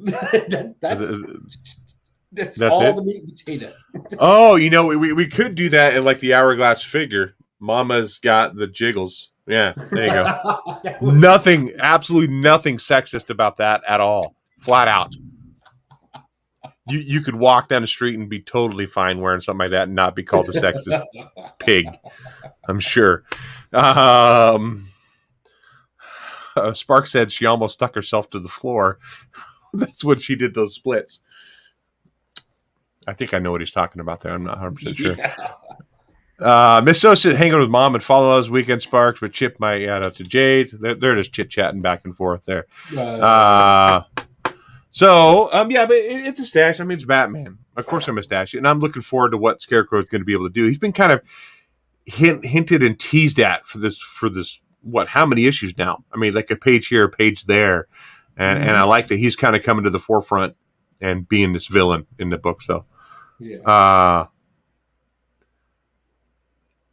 That's all it? The meat and potatoes. Oh, we could do that in like the hourglass figure. Mama's got the jiggles. Yeah, there you go. Nothing, absolutely nothing sexist about that at all. Flat out. You could walk down the street and be totally fine wearing something like that and not be called a sexist pig. I'm sure. Spark said she almost stuck herself to the floor. That's when she did those splits. I think I know what he's talking about there. I'm not 100% sure. Miss Sosa hang out with Mom and follow us weekend Sparks with Chip. My shout out to Jade. They're just chit chatting back and forth there. But it's a stash. I mean, it's Batman. Of course, I'm a stash, and I'm looking forward to what Scarecrow is going to be able to do. He's been kind of hinted and teased at for this. What? How many issues now? I mean, like a page here, a page there. and I like that he's kind of coming to the forefront and being this villain in the book. So, I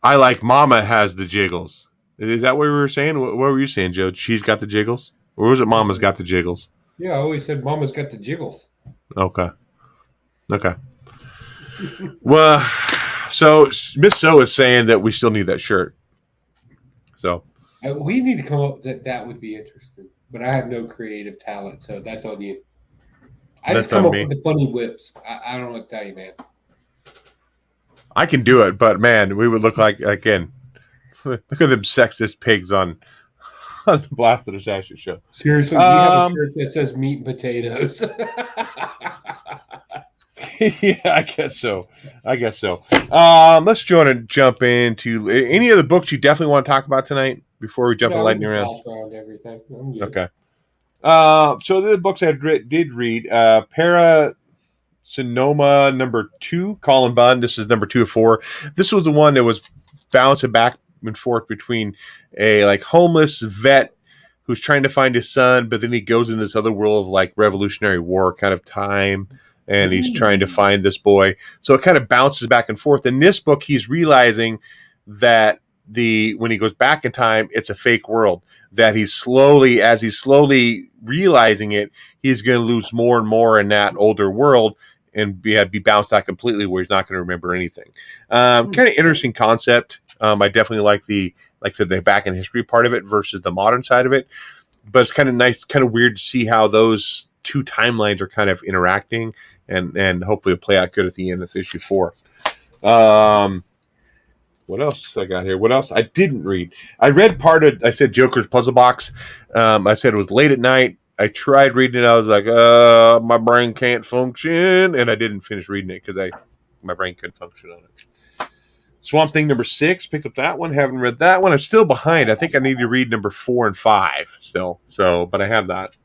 like Mama has the jiggles. Is that what we were saying? What were you saying, Joe? She's got the jiggles, or was it Mama's got the jiggles? Yeah, I always said Mama's got the jiggles. Okay. Well, so Miss So is saying that we still need that shirt. So we need to come up that would be interesting, but I have no creative talent, so that's on you. I just come up with the funny whips. I don't know what to tell you, man. I can do it, but man, we would look like, again, look at them sexist pigs on the Blastin and Stashin show. Seriously, we have a shirt that says meat and potatoes. Yeah, I guess so. Let's jump into any of the books you definitely want to talk about tonight before we jump in lightning round. Everything. Okay. So the books I did read, Para Sonoma number 2, Colin Bunn. This is number 2 of 4. This was the one that was bouncing back and forth between a like homeless vet who's trying to find his son, but then he goes in this other world of like Revolutionary War kind of time, and he's trying to find this boy. So it kind of bounces back and forth. In this book, he's realizing that when he goes back in time, it's a fake world. That he's slowly realizing it, he's going to lose more and more in that older world and be bounced out completely where he's not going to remember anything. Kind of interesting concept. I definitely like I said, the back in history part of it versus the modern side of it. But it's kind of nice, kind of weird to see how those two timelines are kind of interacting, and hopefully it'll play out good at the end of issue 4. What else I got here? What else I didn't read? I read I said Joker's Puzzle Box. I said it was late at night. I tried reading it. I was like, my brain can't function. And I didn't finish reading it because my brain couldn't function on it. Swamp Thing number 6. Picked up that one. Haven't read that one. I'm still behind. I think I need to read number 4 and 5 still. So, but I have that.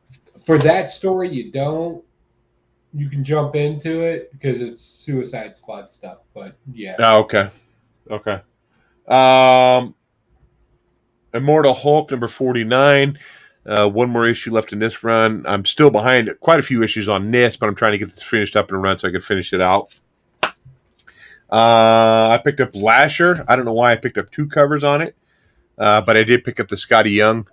For that story, you can jump into it because it's Suicide Squad stuff. But yeah. Oh, okay. Immortal Hulk number 49. One more issue left in this run. I'm still behind quite a few issues on this, but I'm trying to get this finished up in a run so I can finish it out. I picked up Lasher. I don't know why I picked up 2 covers on it, but I did pick up the Scotty Young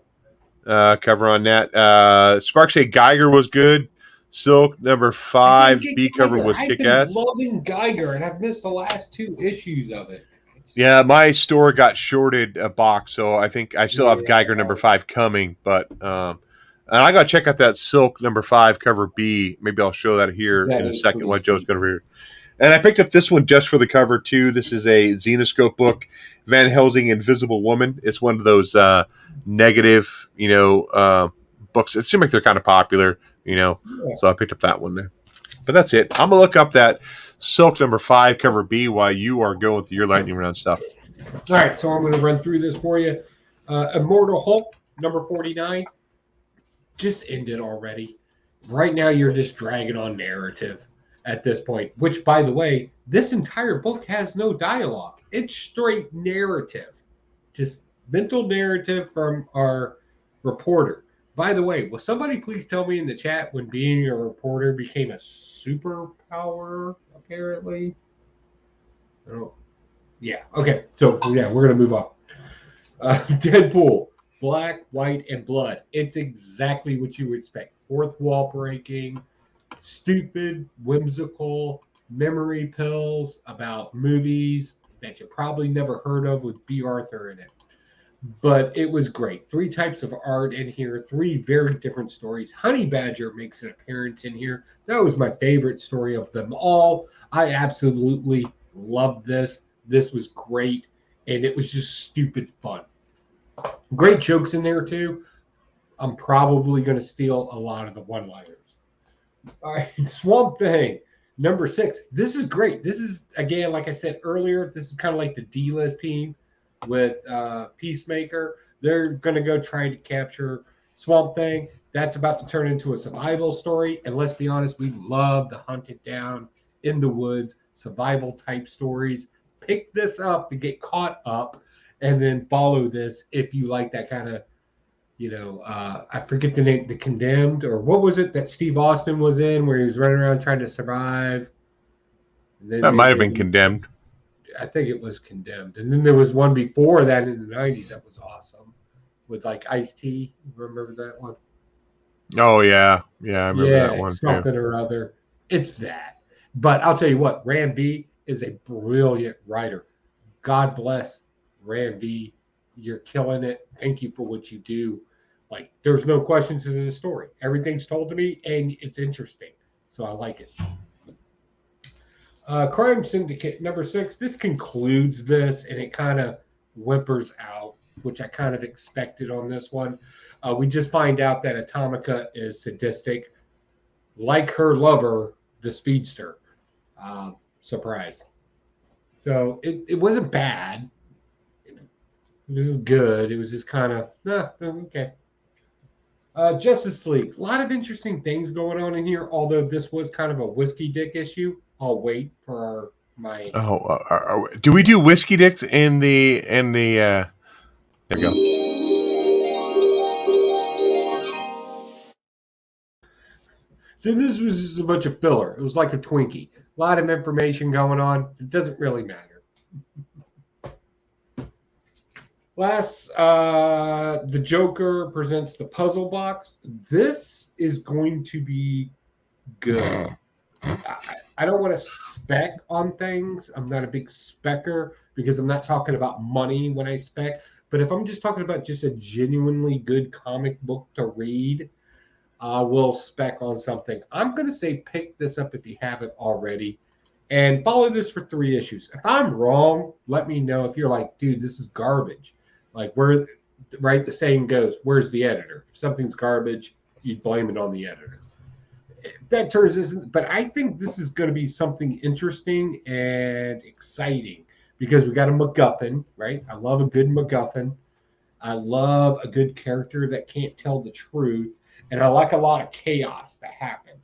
cover on that. Sparks A. Geiger was good. Silk number 5 B cover was kick-ass. I've been loving Geiger, and I've missed the last 2 issues of it. Yeah, my store got shorted a box, so I think I still have Geiger number 5 coming. But and I got to check out that Silk number 5 cover B. Maybe I'll show that here in a second what Joe's going to read. And I picked up this one just for the cover too. This is a Zenoscope book, Van Helsing, Invisible Woman. It's one of those negative, books. It seems like they're kind of popular, So I picked up that one there. But that's it. I'm gonna look up that Silk number 5 cover B while you are going with your lightning round stuff. All right, so I'm going to run through this for you. Immortal Hulk number 49 just ended already. Right now, you're just dragging on narrative at this point. Which, by the way, this entire book has no dialogue. It's straight narrative, just mental narrative from our reporter. By the way, will somebody please tell me in the chat when being a reporter became a superpower, apparently? Oh, yeah. Okay. So, yeah, we're going to move on. Deadpool, Black, White, and Blood. It's exactly what you would expect. Fourth wall breaking, stupid, whimsical, memory pills about movies that you probably never heard of with B. Arthur in it. But it was great. 3 types of art in here, 3 very different stories. Honey Badger makes an appearance in here. That was my favorite story of them all. I absolutely loved this. This was great, and it was just stupid fun. Great jokes in there, too. I'm probably going to steal a lot of the one-liners. All right, Swamp Thing, number 6. This is great. This is, again, like I said earlier, this is kind of like the D-list team with Peacemaker. They're going to go try to capture Swamp Thing. That's about to turn into a survival story. And let's be honest, we love the hunted down in the woods, survival type stories. Pick this up to get caught up and then follow this if you like that kind of I forget the name, The Condemned, or what was it that Steve Austin was in, where he was running around trying to survive. And then That might have been Condemned. I think it was Condemned. And then there was one before that in the 90s that was awesome with like Ice-T. Remember that one? Oh yeah, yeah, I remember that one something too. or other. It's that. But I'll tell you what, Ram V is a brilliant writer. God bless Ram V. You're killing it. Thank you for what you do. Like, there's no questions in the story. Everything's told to me, and it's interesting. So I like it. Crime Syndicate number 6. This concludes this, and it kind of whimpers out, which I kind of expected on this one. We just find out that Atomica is sadistic, like her lover, the speedster. Surprise. So it wasn't bad. It was good. It was just kind of, okay. Justice League. A lot of interesting things going on in here, although this was kind of a whiskey dick issue. I'll wait for my. Do we do whiskey dicks in the? There we go. So this was just a bunch of filler. It was like a Twinkie. A lot of information going on. It doesn't really matter. Last, the Joker presents the puzzle box. This is going to be good. I don't want to spec on things. I'm not a big specker because I'm not talking about money when I spec. But if I'm just talking about just a genuinely good comic book to read, will spec on something. I'm going to say pick this up if you haven't already and follow this for 3 issues. If I'm wrong, let me know. If you're like, dude, this is garbage. Like, right, the saying goes, where's the editor? If something's garbage, you blame it on the editor. If that turns isn't, but I think this is going to be something interesting and exciting because we got a MacGuffin, right? I love a good MacGuffin. I love a good character that can't tell the truth. And I like a lot of chaos that happen.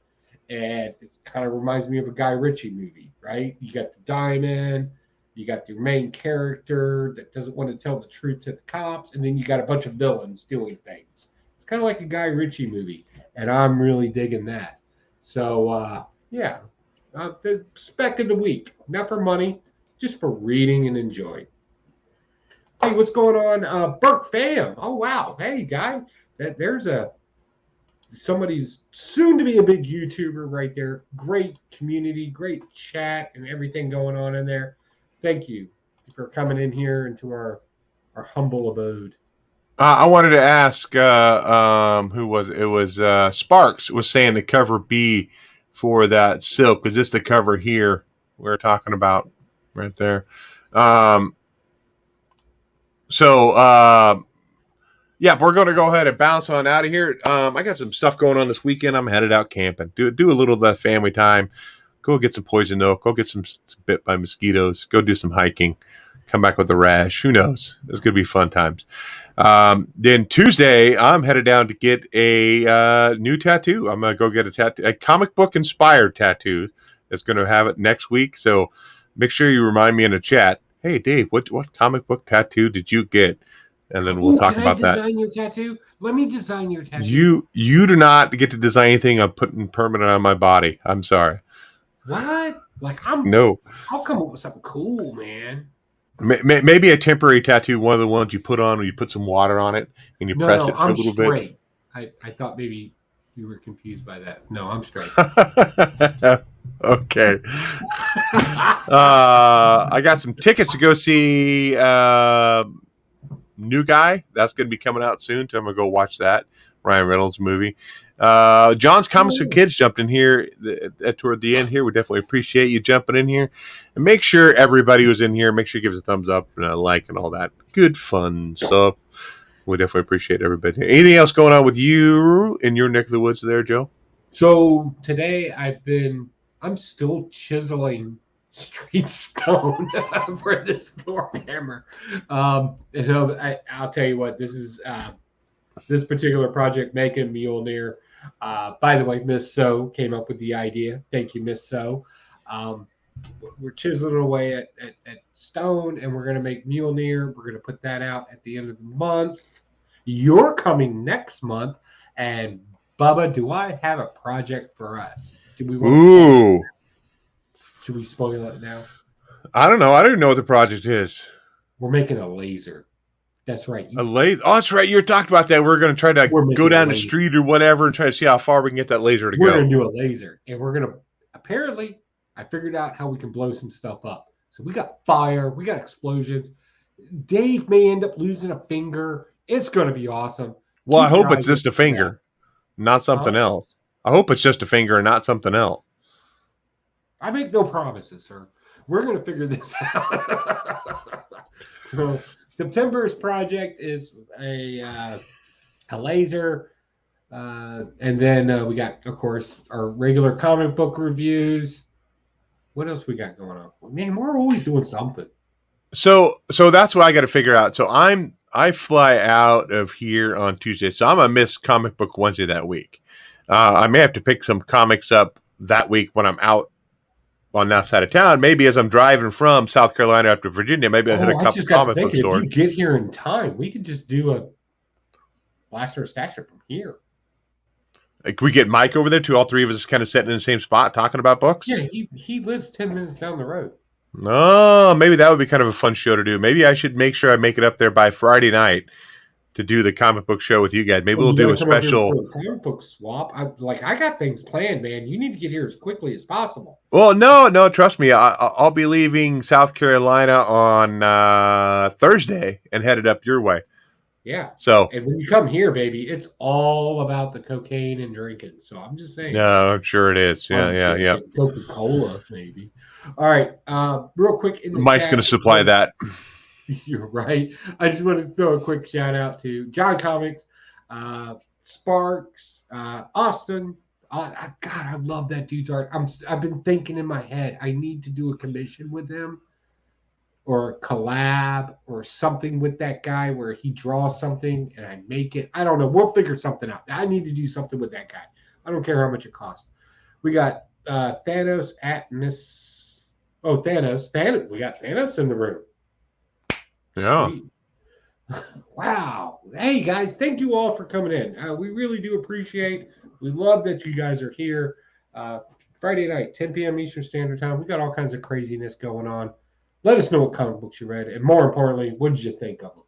And it kind of reminds me of a Guy Ritchie movie, right? You got the diamond, you got your main character that doesn't want to tell the truth to the cops, and then you got a bunch of villains doing things. It's kind of like a Guy Ritchie movie, and I'm really digging that. So, yeah, the spec of the week, not for money, just for reading and enjoying. Hey, what's going on? Burke Fam. Oh, wow. Hey, guy. There's somebody's soon to be a big YouTuber right there. Great community, great chat, and everything going on in there. Thank you for coming in here into our humble abode. I wanted to ask who was it? It was Sparks was saying the cover B for that silk. Is this the cover here we're talking about right there? Um, so yeah, we're going to go ahead and bounce on out of here. I got some stuff going on this weekend. I'm headed out camping. Do a little of that family time. Go get some poison oak. Go get some bit by mosquitoes. Go do some hiking. Come back with a rash. Who knows? It's going to be fun times. Then Tuesday, I'm headed down to get a new tattoo. I'm going to go get a comic book inspired tattoo. That's going to have it next week. So make sure you remind me in the chat. Hey, Dave, what comic book tattoo did you get? And then we'll talk about that. Can I design your tattoo? Let me design your tattoo. You do not get to design anything I'm putting permanent on my body. I'm sorry. What? Like no. I'll come up with something cool, man. Maybe a temporary tattoo, one of the ones you put on when you put some water on it and you press it for a little bit. I thought maybe you were confused by that. No, I'm straight. Okay. I got some tickets to go see New Guy. That's going to be coming out soon. So I'm going to go watch that. Ryan Reynolds movie. John's Comics for Kids jumped in here toward the end here. We definitely appreciate you jumping in here. And make sure everybody who's in here, make sure you give us a thumbs up and a like and all that good fun stuff. We definitely appreciate everybody. Anything else going on with you in your neck of the woods there, Joe? So today I'm still chiseling straight stone for this door hammer. I'll tell you what, this is this particular project, making Mjolnir. By the way, Miss So came up with the idea. Thank you, Miss So. We're chiseling away at stone, and we're going to make Mjolnir. We're going to put that out at the end of the month. You're coming next month, and Bubba, do I have a project for us? Do we want Ooh. Should we spoil it now? I don't know. I don't even know what the project is. We're making a laser. That's right. A laser. Oh, that's right. You talked about that. We're going to try to go down the street or whatever and try to see how far we can get that laser to go. We're going to do a laser, and we're going to. Apparently, I figured out how we can blow some stuff up. So we got fire, we got explosions. Dave may end up losing a finger. It's going to be awesome. Well, I hope it's just a finger, not something else. I hope it's just a finger and not something else. I make no promises, sir. We're going to figure this out. So September's project is a laser. And then we got, of course, our regular comic book reviews. What else we got going on? Man, we're always doing something. So that's what I got to figure out. So I fly out of here on Tuesday, so I'm gonna miss Comic Book Wednesday that week. I may have to pick some comics up that week when I'm out on that side of town. Maybe as I'm driving from South Carolina up to Virginia, maybe I'll hit a couple comic book stores. If you get here in time, we could just do a Blastin or Stashin from here. Can we get Mike over there too? All three of us kind of sitting in the same spot talking about books? Yeah, he lives 10 minutes down the road. Oh, maybe that would be kind of a fun show to do. Maybe I should make sure I make it up there by Friday night to do the comic book show with you guys. Maybe we'll do a special comic book swap. I got things planned, man. You need to get here as quickly as possible. Well, no, trust me. I'll be leaving South Carolina on Thursday and headed up your way. Yeah. So, and when you come here, baby, it's all about the cocaine and drinking. So I'm just saying. No, I'm sure it is. Yeah. Coca-Cola, maybe. All right. Real quick. Mike's going to supply that. You're right. I just want to throw a quick shout out to John Comics, Sparks, Austin. God, I love that dude's art. I've been thinking in my head, I need to do a commission with him or a collab or something with that guy where he draws something and I make it. I don't know. We'll figure something out. I need to do something with that guy. I don't care how much it costs. We got Thanos at Miss. Oh, Thanos. We got Thanos in the room. Yeah. Sweet. Wow. Hey, guys. Thank you all for coming in. We really do appreciate. We love that you guys are here. Friday night, 10 p.m. Eastern Standard Time. We got all kinds of craziness going on. Let us know what comic books you read, and more importantly, what did you think of them?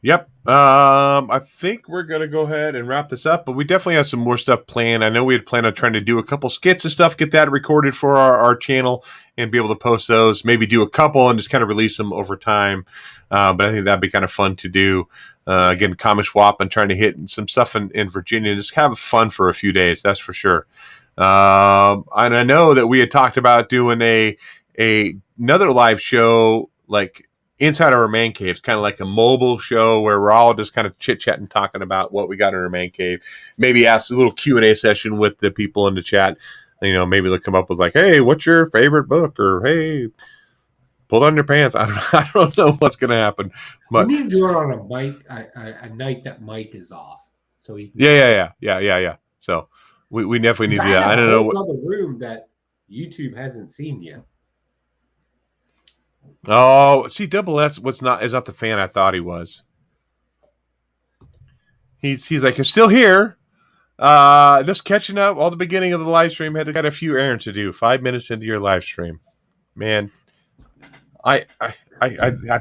Yep. I think we're going to go ahead and wrap this up, but we definitely have some more stuff planned. I know we had planned on trying to do a couple skits and stuff, get that recorded for our channel and be able to post those, maybe do a couple and just kind of release them over time. But I think that'd be kind of fun to do. Again, comic swap and trying to hit some stuff in Virginia, just have fun for a few days. That's for sure. And I know that we had talked about doing another live show, like inside our man cave, kind of like a mobile show where we're all just kind of chit-chatting, talking about what we got in our man cave. Maybe ask a little Q&A session with the people in the chat. You know, maybe they'll come up with like, hey, what's your favorite book? Or, hey, pull down your pants. I don't know what's going to happen. But we need to do it on a mic, a night that Mike is off. So he Yeah. So we definitely need to do that. I don't know. Another room that YouTube hasn't seen yet. Oh, see, Double S is not the fan I thought he was. He's like, I'm still here. Just catching up. All the beginning of the live stream got a few errands to do. 5 minutes into your live stream, man. I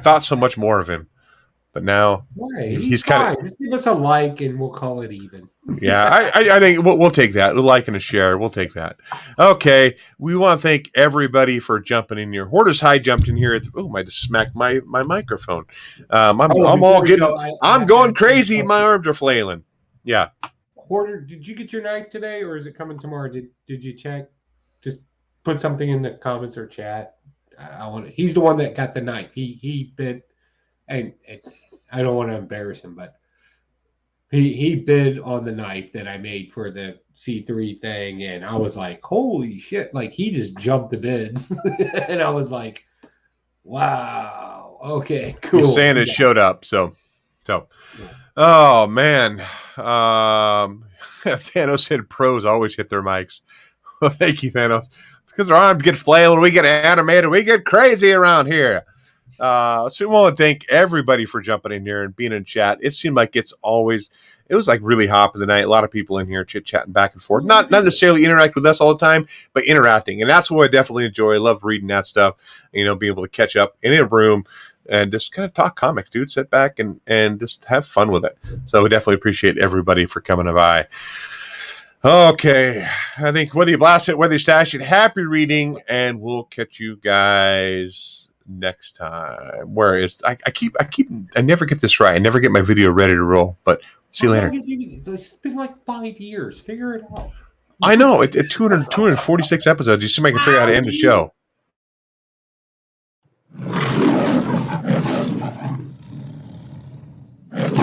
thought so much more of him, but now he's kind of. Just give us a like and we'll call it even. Yeah, I think we'll take that. A like and a share. We'll take that. Okay, we want to thank everybody for jumping in here. Hoarder's High jumped in here. I just smacked my microphone. I'm going crazy. My arms are flailing. Yeah. Hoarder, did you get your knife today, or is it coming tomorrow? Did you check? Just put something in the comments or chat. He's the one that got the knife. He bid, and I don't want to embarrass him, but. He bid on the knife that I made for the C3 thing, and I was like, holy shit. Like, he just jumped the bids. And I was like, wow. Okay, cool. Santa showed up, so. Yeah. Oh, man. Thanos said pros always hit their mics. Well, thank you, Thanos. It's because our arms get flailed, we get animated, we get crazy around here. So we want to thank everybody for jumping in here and being in chat. It seemed like it was like really hot of the night. A lot of people in here chit-chatting back and forth. Not necessarily interact with us all the time, but interacting. And that's what I definitely enjoy. I love reading that stuff, being able to catch up in a room and just kind of talk comics, dude. Sit back and just have fun with it. So we definitely appreciate everybody for coming by. Okay, I think whether you blast it, whether you stash it, happy reading, and we'll catch you guys next time. Where is I never get this right. I never get my video ready to roll. But see you later. It's been like 5 years. Figure it out. I know. It's 246 episodes. You seem like I can figure out how to end the show.